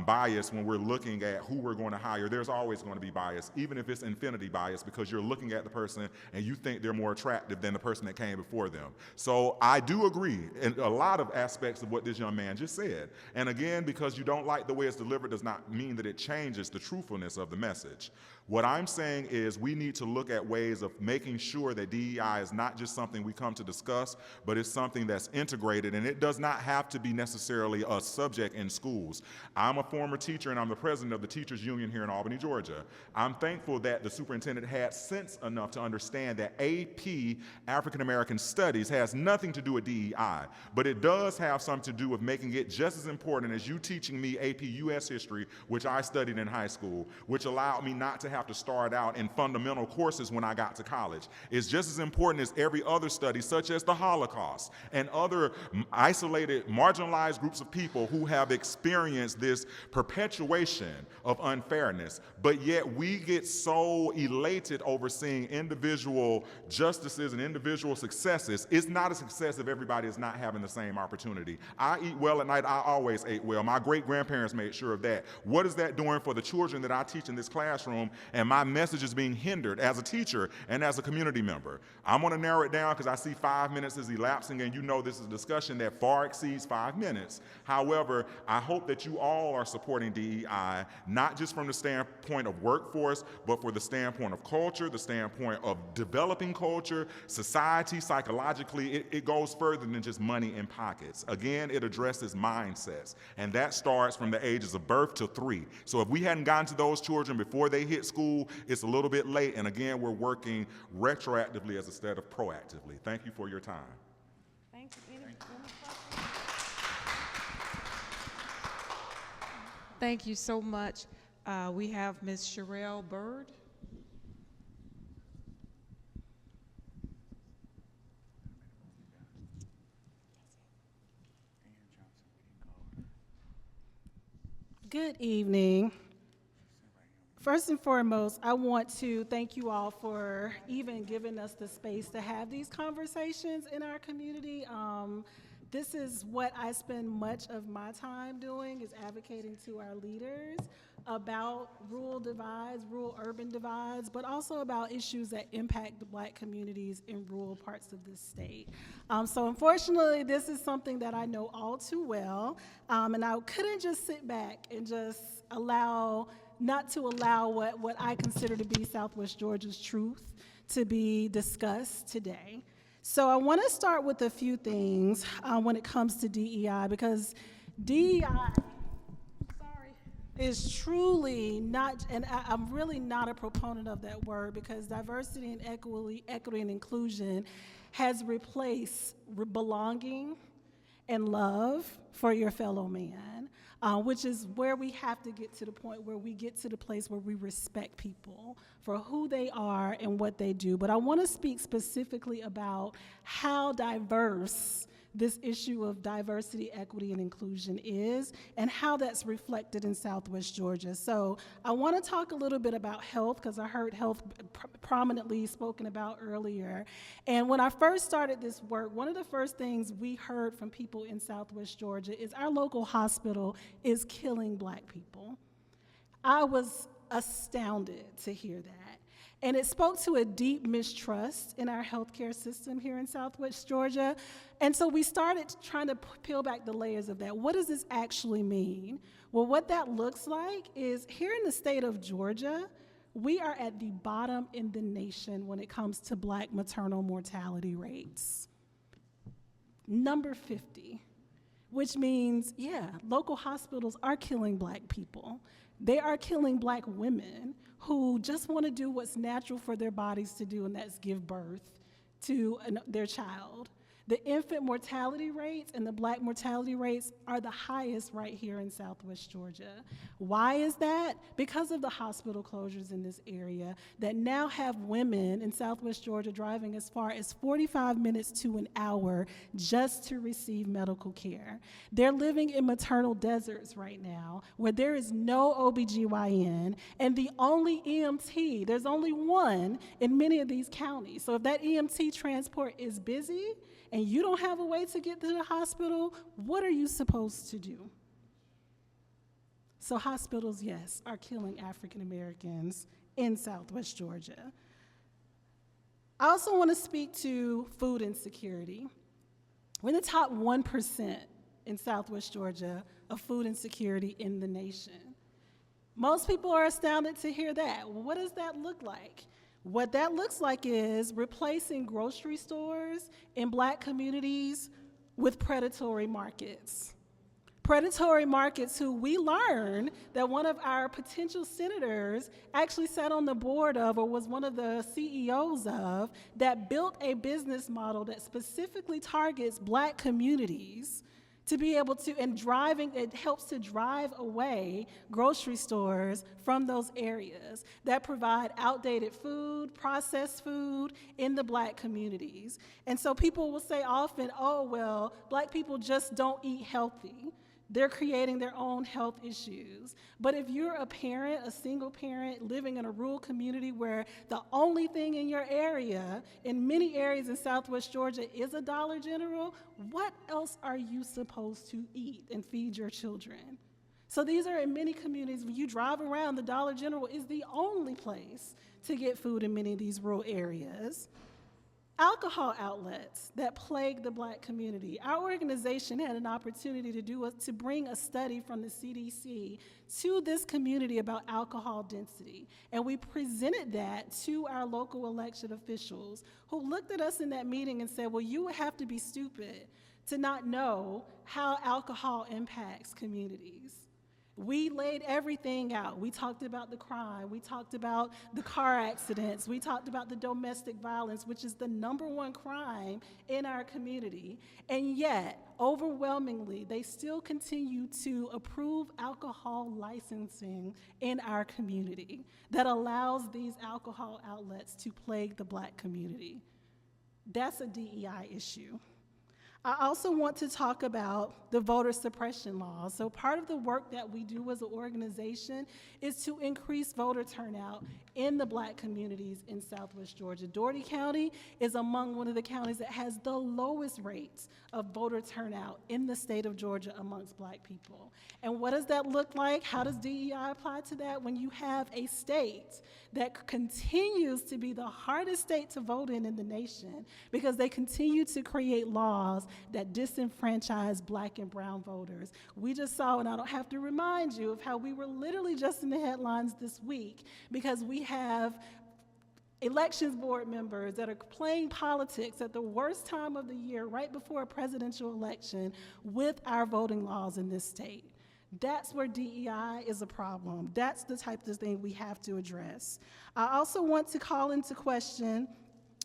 bias when we're looking at who we're going to hire. There's always going to be bias, even if it's infinity bias, because you're looking at the person and you think they're more attractive than the person that came before them. So I do agree in a lot of aspects of what this young man just said. And again, because you don't like the way it's delivered does not mean that it changes the truthfulness of the message. What I'm saying is we need to look at ways of making sure that DEI is not just something we come to discuss, but it's something that's integrated, and it does not have to be necessarily a subject in schools. I'm a former teacher, and I'm the president of the Teachers Union here in Albany, Georgia. I'm thankful that the superintendent had sense enough to understand that AP, African American Studies, has nothing to do with DEI, but it does have something to do with making it just as important as you teaching me AP US History, which I studied in high school, which allowed me not to have to start out in fundamental courses when I got to college. It's just as important as every other study, such as the Holocaust and other isolated, marginalized groups of people who have experienced this perpetuation of unfairness. But yet we get so elated over seeing individual justices and individual successes. It's not a success if everybody is not having the same opportunity. I eat well at night. I always ate well. My great-grandparents made sure of that. What is that doing for the children that I teach in this classroom, and my message is being hindered as a teacher and as a community member? I'm going to narrow it down because I see 5 minutes is elapsing, and you know this is a discussion that far exceeds 5 minutes. However, I hope that you all are supporting DEI, not just from the standpoint of workforce, but for the standpoint of culture, the standpoint of developing developing culture, society, psychologically, it goes further than just money in pockets. Again, it addresses mindsets, and that starts from the ages of birth to 3. So if we hadn't gotten to those children before they hit school, it's a little bit late, and again, we're working retroactively as instead of proactively. Thank you for your time. Thank you. Thank you so much. We have Ms. Sherelle Bird. Good evening. First and foremost, I want to thank you all for even giving us the space to have these conversations in our community. This is what I spend much of my time doing, is advocating to our leaders about rural divides, rural-urban divides, but also about issues that impact the Black communities in rural parts of this state. So unfortunately, this is something that I know all too well, and I couldn't just sit back and just not to allow what I consider to be Southwest Georgia's truth to be discussed today. So I want to start with a few things when it comes to DEI, because DEI is truly not, and I'm really not a proponent of that word, because diversity and equity and inclusion has replaced belonging and love for your fellow man, which is where we have to get to the point where we get to the place where we respect people for who they are and what they do. But I want to speak specifically about how diverse this issue of diversity, equity, and inclusion is, and how that's reflected in Southwest Georgia. So I want to talk a little bit about health, because I heard health prominently spoken about earlier. And when I first started this work, one of the first things we heard from people in Southwest Georgia is our local hospital is killing Black people. I was astounded to hear that. And it spoke to a deep mistrust in our healthcare system here in Southwest Georgia. And so we started trying to peel back the layers of that. What does this actually mean? Well, what that looks like is here in the state of Georgia, we are at the bottom in the nation when it comes to Black maternal mortality rates. Number 50, which means, yeah, local hospitals are killing Black people. They are killing Black women who just want to do what's natural for their bodies to do, and that's give birth to their child. The infant mortality rates and the Black mortality rates are the highest right here in Southwest Georgia. Why is that? Because of the hospital closures in this area that now have women in Southwest Georgia driving as far as 45 minutes to an hour just to receive medical care. They're living in maternal deserts right now where there is no OBGYN, and the only EMT, there's only one in many of these counties. So if that EMT transport is busy, and you don't have a way to get to the hospital, what are you supposed to do? So hospitals, yes, are killing African Americans in Southwest Georgia. I also want to speak to food insecurity. We're in the top 1% in Southwest Georgia of food insecurity in the nation. Most people are astounded to hear that. Well, what does that look like? What that looks like is replacing grocery stores in Black communities with predatory markets. Predatory markets who we learned that one of our potential senators actually sat on the board of, or was one of the CEOs of, that built a business model that specifically targets Black communities to be able to, and it helps to drive away grocery stores from those areas that provide outdated food, processed food in the Black communities. And so people will say often, oh, well, Black people just don't eat healthy. They're creating their own health issues. But if you're a parent, a single parent, living in a rural community where the only thing in your area, in many areas in Southwest Georgia, is a Dollar General, what else are you supposed to eat and feed your children? So these are in many communities, when you drive around, the Dollar General is the only place to get food in many of these rural areas. Alcohol outlets that plague the Black community. Our organization had an opportunity to bring a study from the CDC to this community about alcohol density. And we presented that to our local election officials who looked at us in that meeting and said, well, you would have to be stupid to not know how alcohol impacts communities. We laid everything out. We talked about the crime. We talked about the car accidents. We talked about the domestic violence, which is the #1 crime in our community. And yet, overwhelmingly, they still continue to approve alcohol licensing in our community that allows these alcohol outlets to plague the Black community. That's a DEI issue. I also want to talk about the voter suppression laws. So part of the work that we do as an organization is to increase voter turnout in the Black communities in Southwest Georgia. Dougherty County is among one of the counties that has the lowest rates of voter turnout in the state of Georgia amongst Black people. And what does that look like? How does DEI apply to that? When you have a state that continues to be the hardest state to vote in the nation because they continue to create laws that disenfranchise Black and brown voters. We just saw, and I don't have to remind you of how we were literally just in the headlines this week because we have elections board members that are playing politics at the worst time of the year, right before a presidential election, with our voting laws in this state. That's where DEI is a problem. That's the type of thing we have to address. I also want to call into question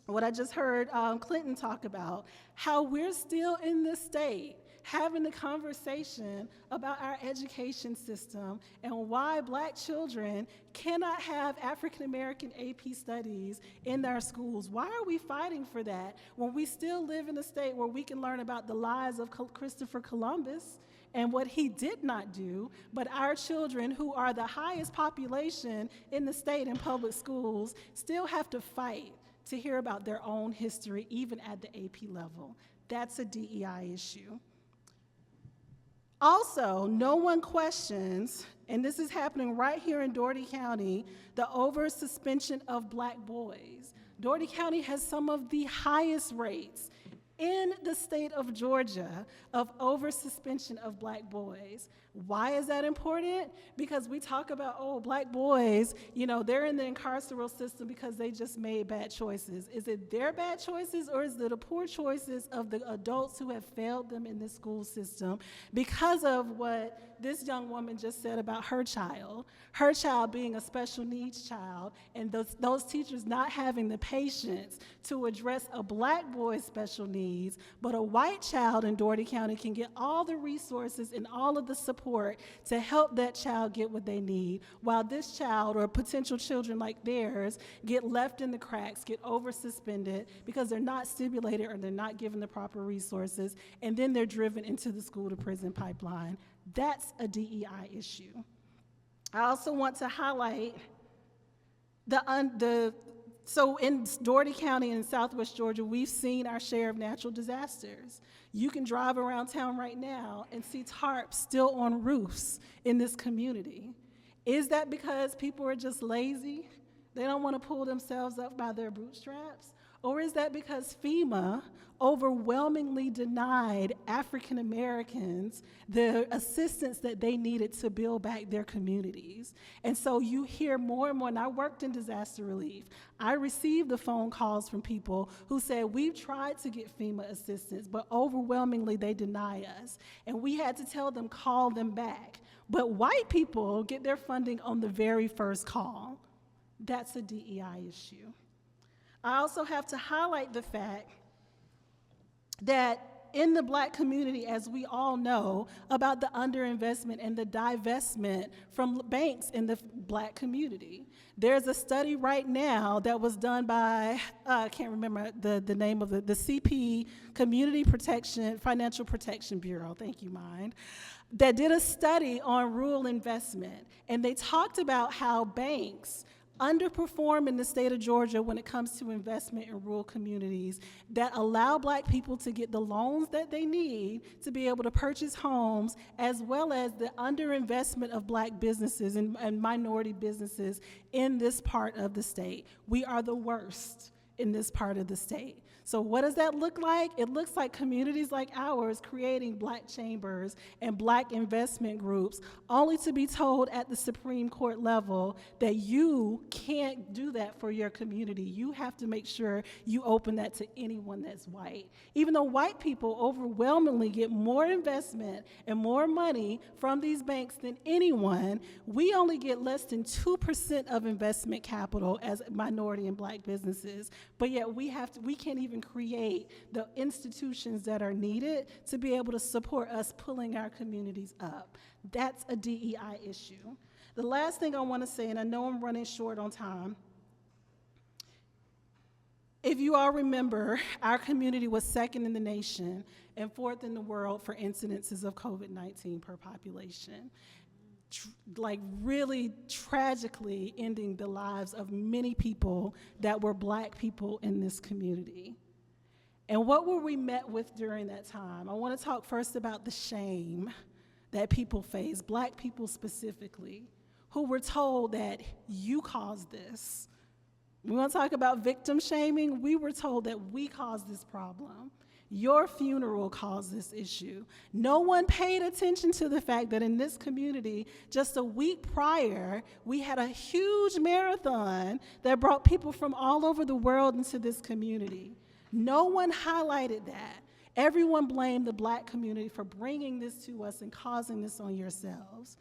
what I just heard Clinton talk about, how we're still in this state having the conversation about our education system and why Black children cannot have African American AP studies in their schools. Why are we fighting for that when we still live in a state where we can learn about the lies of Christopher Columbus and what he did not do, but our children, who are the highest population in the state in public schools, still have to fight to hear about their own history, even at the AP level. That's a DEI issue. Also, no one questions, and this is happening right here in Dougherty County, the over-suspension of Black boys. Dougherty County has some of the highest rates in the state of Georgia of over-suspension of Black boys. Why is that important? Because we talk about, oh, Black boys, you know, they're in the incarceral system because they just made bad choices. Is it their bad choices, or is it the poor choices of the adults who have failed them in the school system because of what this young woman just said about her child being a special needs child, and those teachers not having the patience to address a Black boy's special needs, but a white child in Dougherty County can get all the resources and all of the support to help that child get what they need, while this child or potential children like theirs get left in the cracks, get over-suspended because they're not stimulated or they're not given the proper resources, and then they're driven into the school-to-prison pipeline. That's a DEI issue. I also want to highlight so in Dougherty County in Southwest Georgia, we've seen our share of natural disasters. You can drive around town right now and see tarps still on roofs in this community. Is that because people are just lazy? They don't want to pull themselves up by their bootstraps? Or is that because FEMA overwhelmingly denied African Americans the assistance that they needed to build back their communities? And so you hear more and more, and I worked in disaster relief. I received the phone calls from people who said, we've tried to get FEMA assistance, but overwhelmingly they deny us. And we had to tell them, call them back. But white people get their funding on the very first call. That's a DEI issue. I also have to highlight the fact that in the Black community, as we all know, about the underinvestment and the divestment from banks in the Black community. There's a study right now that was done by, I can't remember the name of it, the CP, Community Protection, Financial Protection Bureau, thank you, Mind, that did a study on rural investment. And they talked about how banks underperform in the state of Georgia when it comes to investment in rural communities that allow Black people to get the loans that they need to be able to purchase homes, as well as the underinvestment of Black businesses and minority businesses in this part of the state. We are the worst in this part of the state. So what does that look like? It looks like communities like ours creating Black chambers and Black investment groups, only to be told at the Supreme Court level that you can't do that for your community. You have to make sure you open that to anyone that's white. Even though white people overwhelmingly get more investment and more money from these banks than anyone, we only get less than 2% of investment capital as minority and Black businesses. But yet we can't even create the institutions that are needed to be able to support us pulling our communities up. That's a DEI issue. The last thing I want to say, and I know I'm running short on time, if you all remember, our community was second in the nation and fourth in the world for incidences of COVID-19 per population. Like really tragically ending the lives of many people that were Black people in this community. And what were we met with during that time? I want to talk first about the shame that people face, Black people specifically, who were told that you caused this. We want to talk about victim shaming. We were told that we caused this problem. Your funeral caused this issue. No one paid attention to the fact that in this community, just a week prior, we had a huge marathon that brought people from all over the world into this community. No one highlighted that. Everyone blamed the Black community for bringing this to us and causing this on yourselves.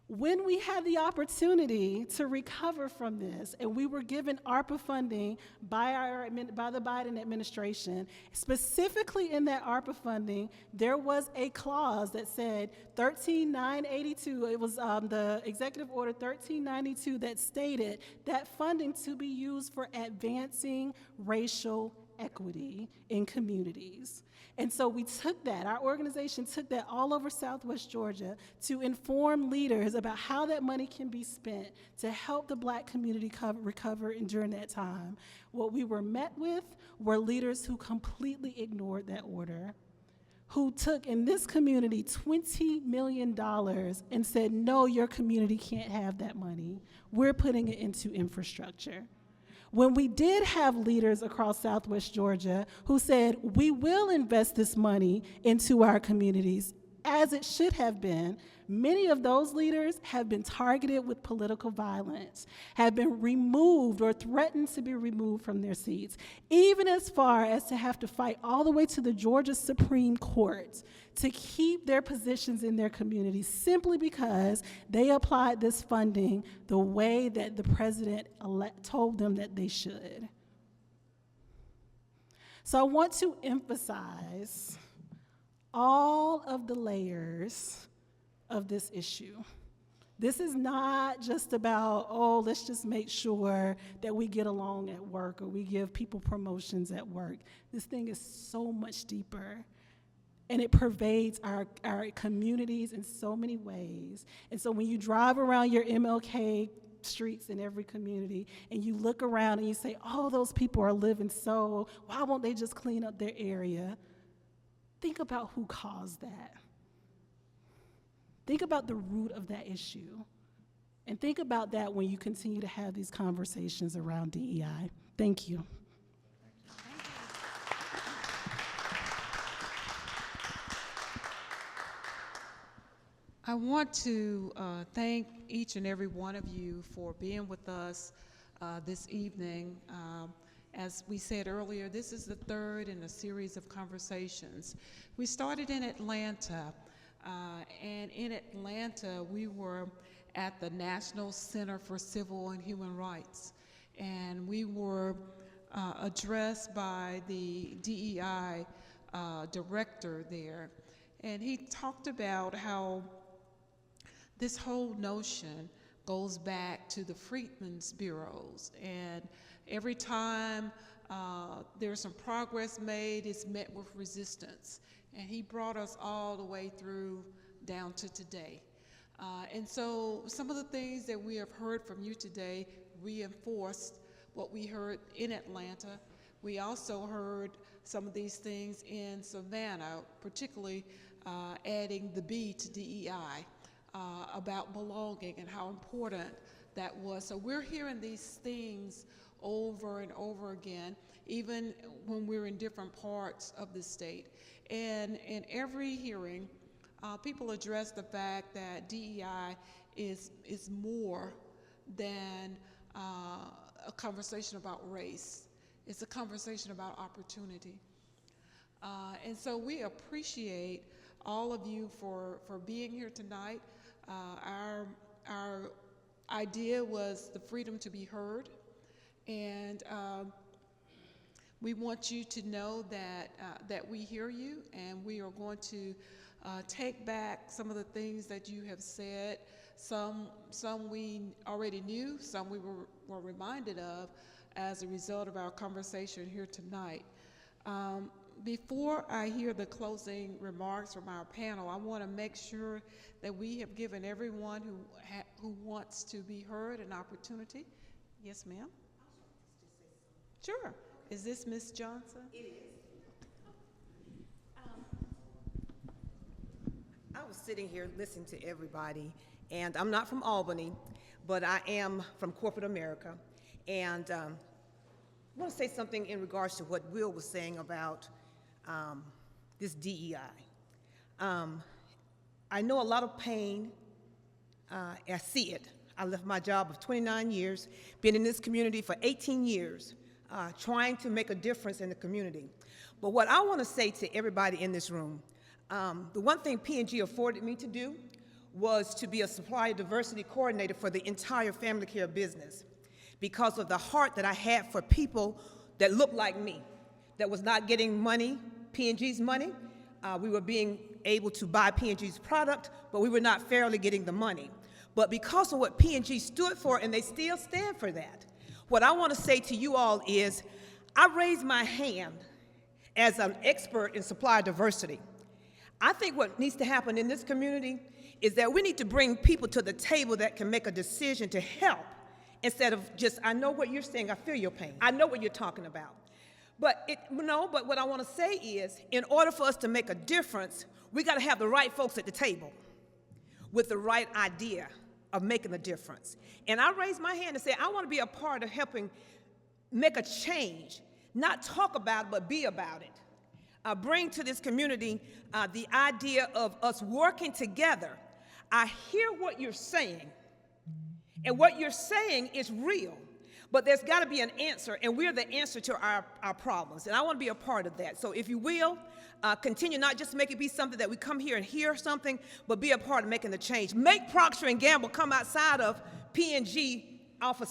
When we had the opportunity to recover from this, and we were given ARPA funding by the Biden administration, specifically in that ARPA funding, there was a clause that said 13982, it was the Executive Order 1392 that stated that funding to be used for advancing racial equity in communities. And so we took that, our organization took that all over Southwest Georgia to inform leaders about how that money can be spent to help the Black community recover during that time. What we were met with were leaders who completely ignored that order, who took in this community $20 million and said, no, your community can't have that money. We're putting it into infrastructure. When we did have leaders across Southwest Georgia who said, we will invest this money into our communities, as it should have been, many of those leaders have been targeted with political violence, have been removed or threatened to be removed from their seats, even as far as to have to fight all the way to the Georgia Supreme Court to keep their positions in their communities simply because they applied this funding the way that the president told them that they should. So I want to emphasize all of the layers of this issue. This is not just about, oh, let's just make sure that we get along at work or we give people promotions at work. This thing is so much deeper. And it pervades our communities in so many ways. And so when you drive around your MLK streets in every community and you look around and you say, oh, those people are living so, why won't they just clean up their area? Think about who caused that. Think about the root of that issue. And think about that when you continue to have these conversations around DEI. Thank you. I want to thank each and every one of you for being with us this evening. As we said earlier, this is the third in a series of conversations. We started in Atlanta, and in Atlanta, we were at the National Center for Civil and Human Rights, and we were addressed by the DEI director there, and he talked about how this whole notion goes back to the Freedmen's Bureaus, and every time there's some progress made, it's met with resistance. And he brought us all the way through down to today. And so some of the things that we have heard from you today reinforced what we heard in Atlanta. We also heard some of these things in Savannah, particularly adding the B to DEI. About belonging and how important that was. So we're hearing these things over and over again, even when we're in different parts of the state. And in every hearing, people address the fact that DEI is more than a conversation about race. It's a conversation about opportunity. And so we appreciate all of you for being here tonight. Our idea was the freedom to be heard, and we want you to know that we hear you, and we are going to take back some of the things that you have said. Some we already knew, some we were reminded of as a result of our conversation here tonight. Before I hear the closing remarks from our panel, I want to make sure that we have given everyone who wants to be heard an opportunity. Yes, ma'am? Sure. Is this Ms. Johnson? It is. I was sitting here listening to everybody, and I'm not from Albany, but I am from corporate America. And I want to say something in regards to what Will was saying about this DEI. I know a lot of pain. I see it. I left my job of 29 years, been in this community for 18 years, trying to make a difference in the community. But what I want to say to everybody in this room, the one thing P&G afforded me to do was to be a supplier diversity coordinator for the entire family care business, because of the heart that I had for people that looked like me, that was not getting money, P&G's money. We were being able to buy P&G's product, but we were not fairly getting the money. But because of what P&G stood for, and they still stand for that, what I want to say to you all is, I raise my hand as an expert in supplier diversity. I think what needs to happen in this community is that we need to bring people to the table that can make a decision to help, instead of just, I know what you're saying, I feel your pain, I know what you're talking about. But what I want to say is, in order for us to make a difference, we got to have the right folks at the table with the right idea of making a difference. And I raise my hand and say, I want to be a part of helping make a change, not talk about it, but be about it. Bring to this community the idea of us working together. I hear what you're saying, and what you're saying is real, but there's got to be an answer, and we're the answer to our problems, and I want to be a part of that. So if you will, continue, not just make it be something that we come here and hear something, but be a part of making the change. Make Procter & Gamble come outside of P&G off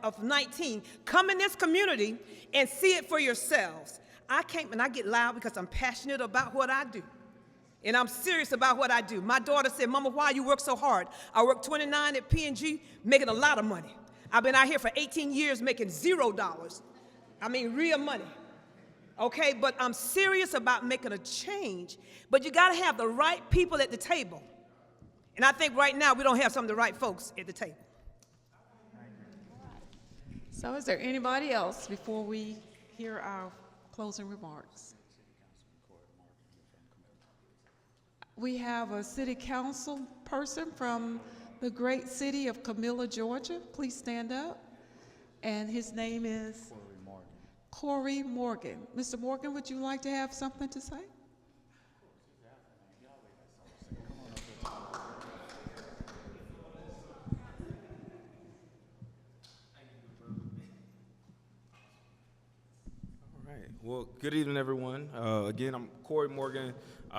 of 19. Come in this community and see it for yourselves. I came, and I get loud because I'm passionate about what I do. And I'm serious about what I do. My daughter said, Mama, why you work so hard? I work 29 at P&G, making a lot of money. I've been out here for 18 years making $0. I mean, real money. Okay, but I'm serious about making a change. But you gotta have the right people at the table. And I think right now we don't have some of the right folks at the table. So is there anybody else before we hear our closing remarks? We have a city council person from the great city of Camilla, Georgia. Please stand up. And his name is? Corey Morgan. Mr. Morgan, would you like to have something to say? Well, good evening, everyone. Again, I'm Corey Morgan,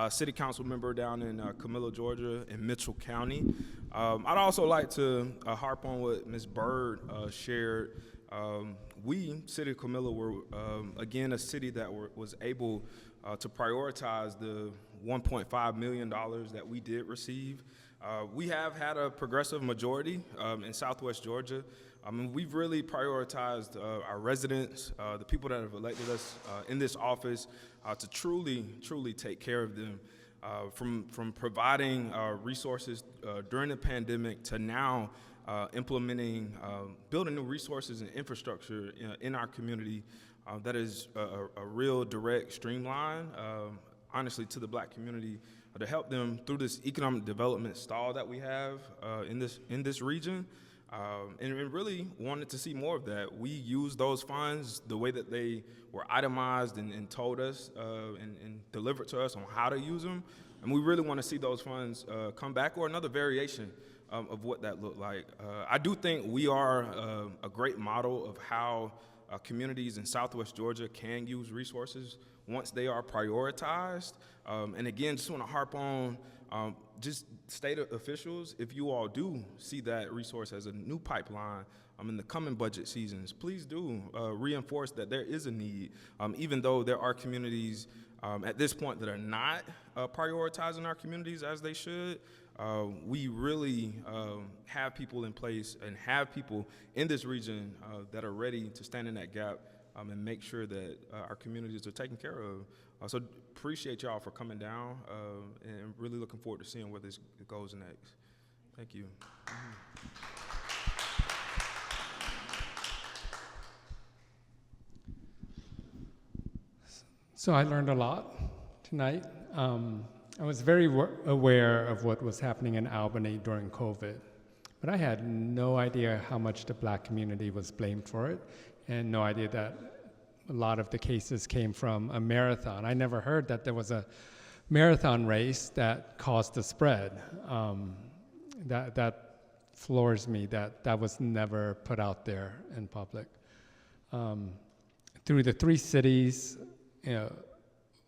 City Council member down in Camilla, Georgia, in Mitchell County. I'd also like to harp on what Ms. Bird shared. We, City of Camilla, were, again, a city that was able to prioritize the $1.5 million that we did receive. We have had a progressive majority in Southwest Georgia. I mean, we've really prioritized our residents, the people that have elected us in this office, to truly take care of them. From providing resources during the pandemic to now implementing, building new resources and infrastructure in our community that is a real direct streamline, honestly, to the Black community to help them through this economic development stall that we have in this region. and really wanted to see more of that. We used those funds the way that they were itemized and told us and delivered to us on how to use them. And we really want to see those funds come back or another variation of what that looked like. I do think we are a great model of how communities in Southwest Georgia can use resources once they are prioritized. And again, just want to harp on just state officials, if you all do see that resource as a new pipeline in the coming budget seasons, please do reinforce that there is a need, even though there are communities at this point that are not prioritizing our communities as they should. We really have people in place and have people in this region that are ready to stand in that gap and make sure that our communities are taken care of. So appreciate y'all for coming down and really looking forward to seeing where this goes next. Thank you. So I learned a lot tonight. I was very aware of what was happening in Albany during COVID, but I had no idea how much the Black community was blamed for it, and no idea that a lot of the cases came from a marathon. I never heard that there was a marathon race that caused the spread. That floors me, that was never put out there in public. Through the 3 cities,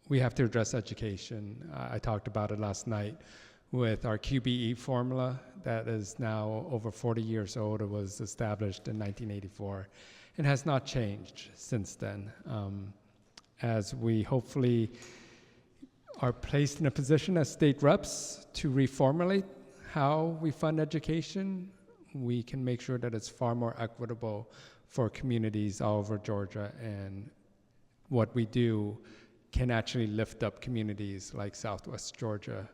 we have to address education. I talked about it last night with our QBE formula that is now over 40 years old. It was established in 1984 and has not changed since then. As we hopefully are placed in a position as state reps to reformulate how we fund education, we can make sure that it's far more equitable for communities all over Georgia, and what we do can actually lift up communities like Southwest Georgia.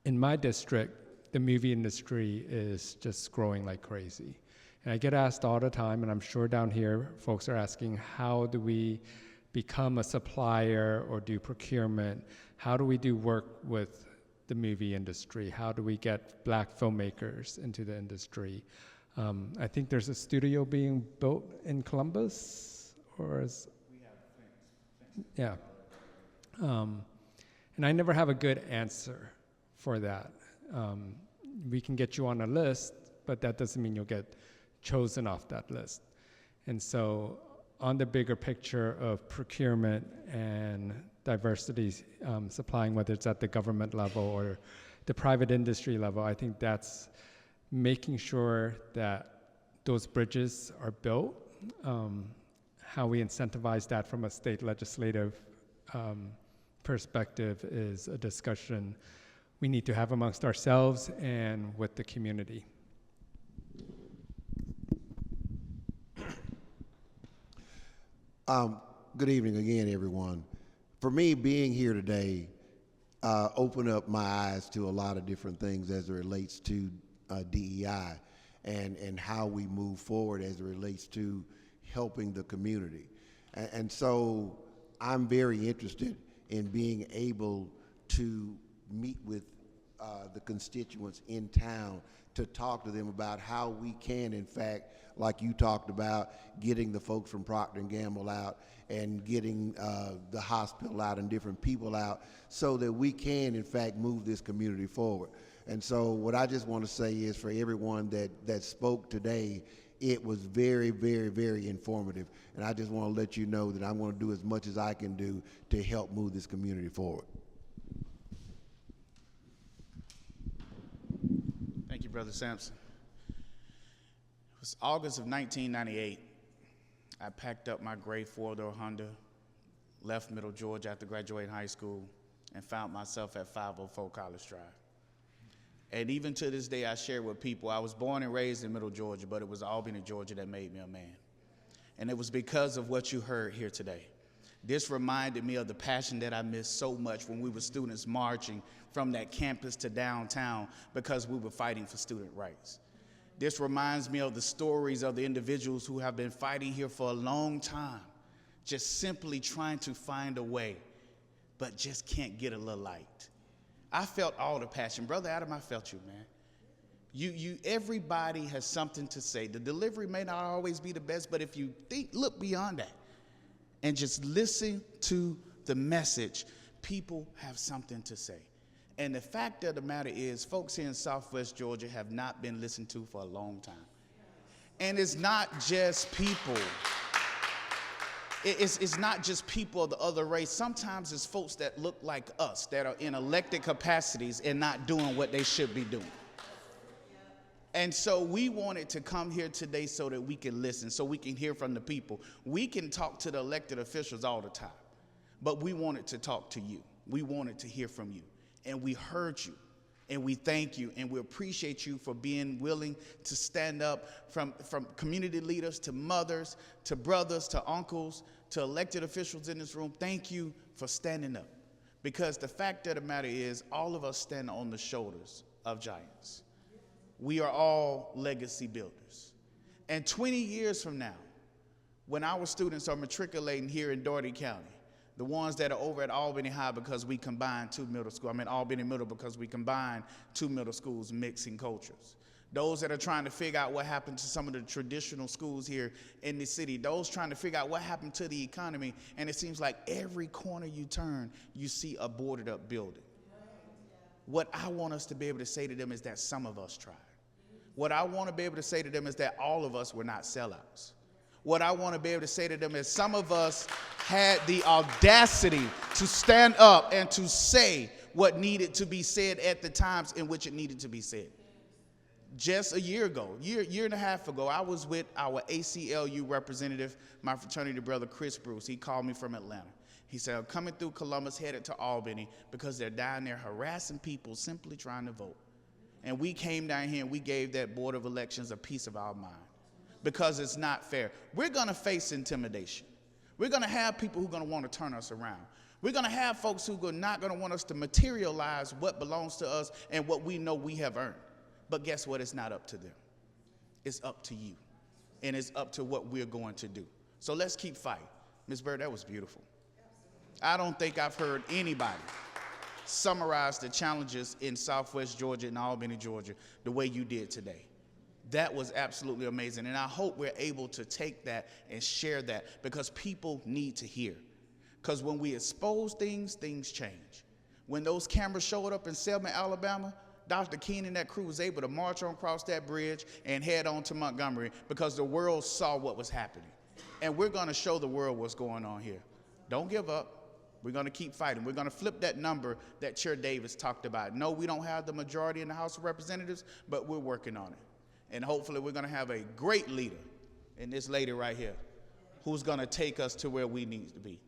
In my district, the movie industry is just growing like crazy. And I get asked all the time, and I'm sure down here folks are asking, how do we become a supplier or do procurement? How do we do work with the movie industry? How do we get Black filmmakers into the industry? I think there's a studio being built in Columbus, or is... We have things. Yeah. And I never have a good answer for that. We can get you on a list, but that doesn't mean you'll get chosen off that list. And so on the bigger picture of procurement and diversity supplying, whether it's at the government level or the private industry level, I think that's making sure that those bridges are built. How we incentivize that from a state legislative perspective is a discussion we need to have amongst ourselves and with the community. Good evening again, everyone. For me, being here today opened up my eyes to a lot of different things as it relates to DEI and how we move forward as it relates to helping the community. And so I'm very interested in being able to meet with the constituents in town to talk to them about how we can, in fact, like you talked about, getting the folks from Procter & Gamble out and getting the hospital out and different people out so that we can, in fact, move this community forward. And so what I just want to say is for everyone that spoke today, it was very, very, very informative. And I just want to let you know that I'm going to do as much as I can do to help move this community forward. Thank you, Brother Sampson. It was August of 1998. I packed up my gray 4-door Honda, left Middle Georgia after graduating high school, and found myself at 504 College Drive. And even to this day, I share with people, I was born and raised in Middle Georgia, but it was Albany, Georgia that made me a man. And it was because of what you heard here today. This reminded me of the passion that I missed so much when we were students marching from that campus to downtown because we were fighting for student rights. This reminds me of the stories of the individuals who have been fighting here for a long time, just simply trying to find a way, but just can't get a little light. I felt all the passion. Brother Adam, I felt you, man. Everybody has something to say. The delivery may not always be the best, but if you look beyond that and just listen to the message, people have something to say. And the fact of the matter is, folks here in Southwest Georgia have not been listened to for a long time. And it's not just people. It's not just people of the other race. Sometimes it's folks that look like us that are in elected capacities and not doing what they should be doing. And so we wanted to come here today so that we can listen, so we can hear from the people. We can talk to the elected officials all the time, but we wanted to talk to you. We wanted to hear from you, and we heard you, and we thank you, and we appreciate you for being willing to stand up, from community leaders to mothers to brothers to uncles to elected officials in this room. Thank you for standing up, because the fact of the matter is, all of us stand on the shoulders of giants. We are all legacy builders. And 20 years from now, when our students are matriculating here in Dougherty County, the ones that are over at Albany High because we combined two middle schools, Albany Middle because we combined two middle schools mixing cultures. Those that are trying to figure out what happened to some of the traditional schools here in the city, those trying to figure out what happened to the economy, and it seems like every corner you turn, you see a boarded up building. What I want us to be able to say to them is that some of us tried. What I want to be able to say to them is that all of us were not sellouts. What I want to be able to say to them is some of us had the audacity to stand up and to say what needed to be said at the times in which it needed to be said. Just a year ago, year and a half ago, I was with our ACLU representative, my fraternity brother, Chris Bruce. He called me from Atlanta. He said, I'm coming through Columbus, headed to Albany, because they're down there harassing people simply trying to vote. And we came down here and we gave that Board of Elections a piece of our mind, because it's not fair. We're going to face intimidation. We're going to have people who are going to want to turn us around. We're going to have folks who are not going to want us to materialize what belongs to us and what we know we have earned. But guess what? It's not up to them. It's up to you. And it's up to what we're going to do. So let's keep fighting. Ms. Bird, that was beautiful. I don't think I've heard anybody summarize the challenges in Southwest Georgia and Albany, Georgia, the way you did today. That was absolutely amazing. And I hope we're able to take that and share that, because people need to hear. Because when we expose things, things change. When those cameras showed up in Selma, Alabama, Dr. King and that crew was able to march on across that bridge and head on to Montgomery, because the world saw what was happening. And we're going to show the world what's going on here. Don't give up. We're going to keep fighting. We're going to flip that number that Chair Davis talked about. No, we don't have the majority in the House of Representatives, but we're working on it. And hopefully we're going to have a great leader in this lady right here who's going to take us to where we need to be.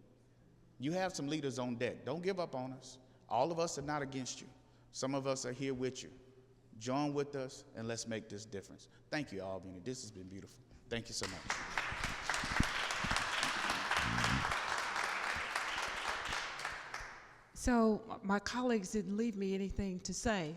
You have some leaders on deck. Don't give up on us. All of us are not against you. Some of us are here with you. Join with us, and let's make this difference. Thank you, Albany. This has been beautiful. Thank you so much. So my colleagues didn't leave me anything to say,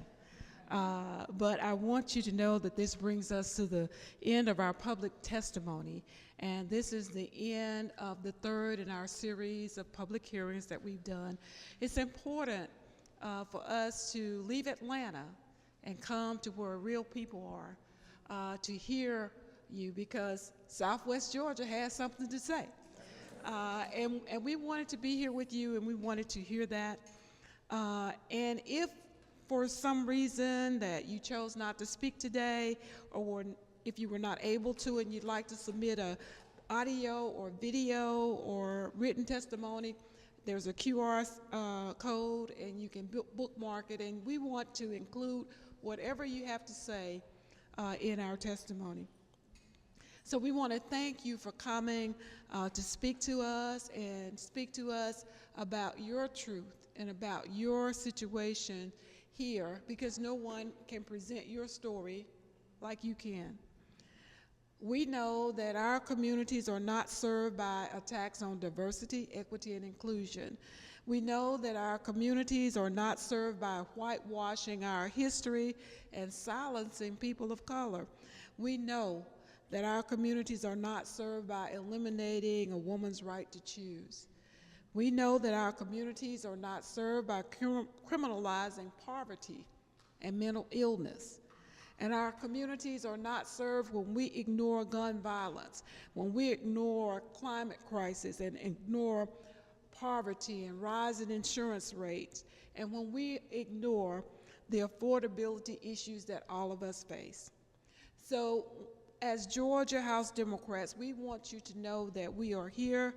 but I want you to know that this brings us to the end of our public testimony, and this is the end of the third in our series of public hearings that we've done. It's important for us to leave Atlanta and come to where real people are to hear you, because Southwest Georgia has something to say. And we wanted to be here with you, and we wanted to hear that. And if for some reason that you chose not to speak today, or if you were not able to and you'd like to submit a audio or video or written testimony, there's a QR code, and you can bookmark it, and we want to include whatever you have to say in our testimony. So we want to thank you for coming to speak to us and speak to us about your truth and about your situation here, because no one can present your story like you can. We know that our communities are not served by attacks on diversity, equity, and inclusion. We know that our communities are not served by whitewashing our history and silencing people of color. We know that our communities are not served by eliminating a woman's right to choose. We know that our communities are not served by criminalizing poverty and mental illness. And our communities are not served when we ignore gun violence, when we ignore climate crisis and ignore poverty and rising insurance rates, and when we ignore the affordability issues that all of us face. So as Georgia House Democrats, we want you to know that we are here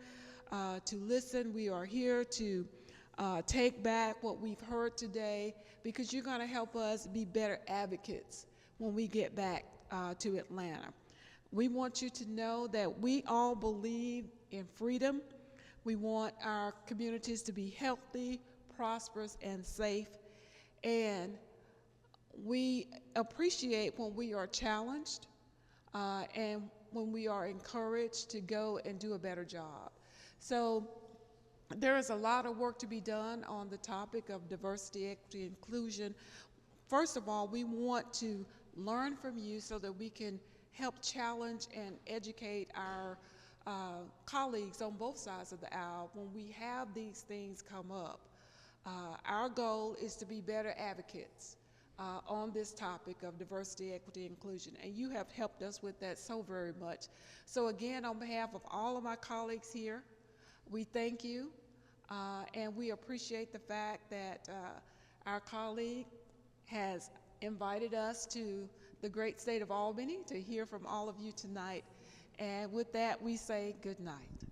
to listen. We are here to take back what we've heard today, because you're going to help us be better advocates when we get back to Atlanta. We want you to know that we all believe in freedom. We want our communities to be healthy, prosperous, and safe. And we appreciate when we are challenged and when we are encouraged to go and do a better job. So there is a lot of work to be done on the topic of diversity, equity, inclusion. First of all, we want to learn from you so that we can help challenge and educate our colleagues on both sides of the aisle when we have these things come up. Our goal is to be better advocates on this topic of diversity, equity, inclusion, and you have helped us with that so very much. So again, on behalf of all of my colleagues here, we thank you, and we appreciate the fact that our colleague has invited us to the great state of Albany to hear from all of you tonight. And with that, we say good night.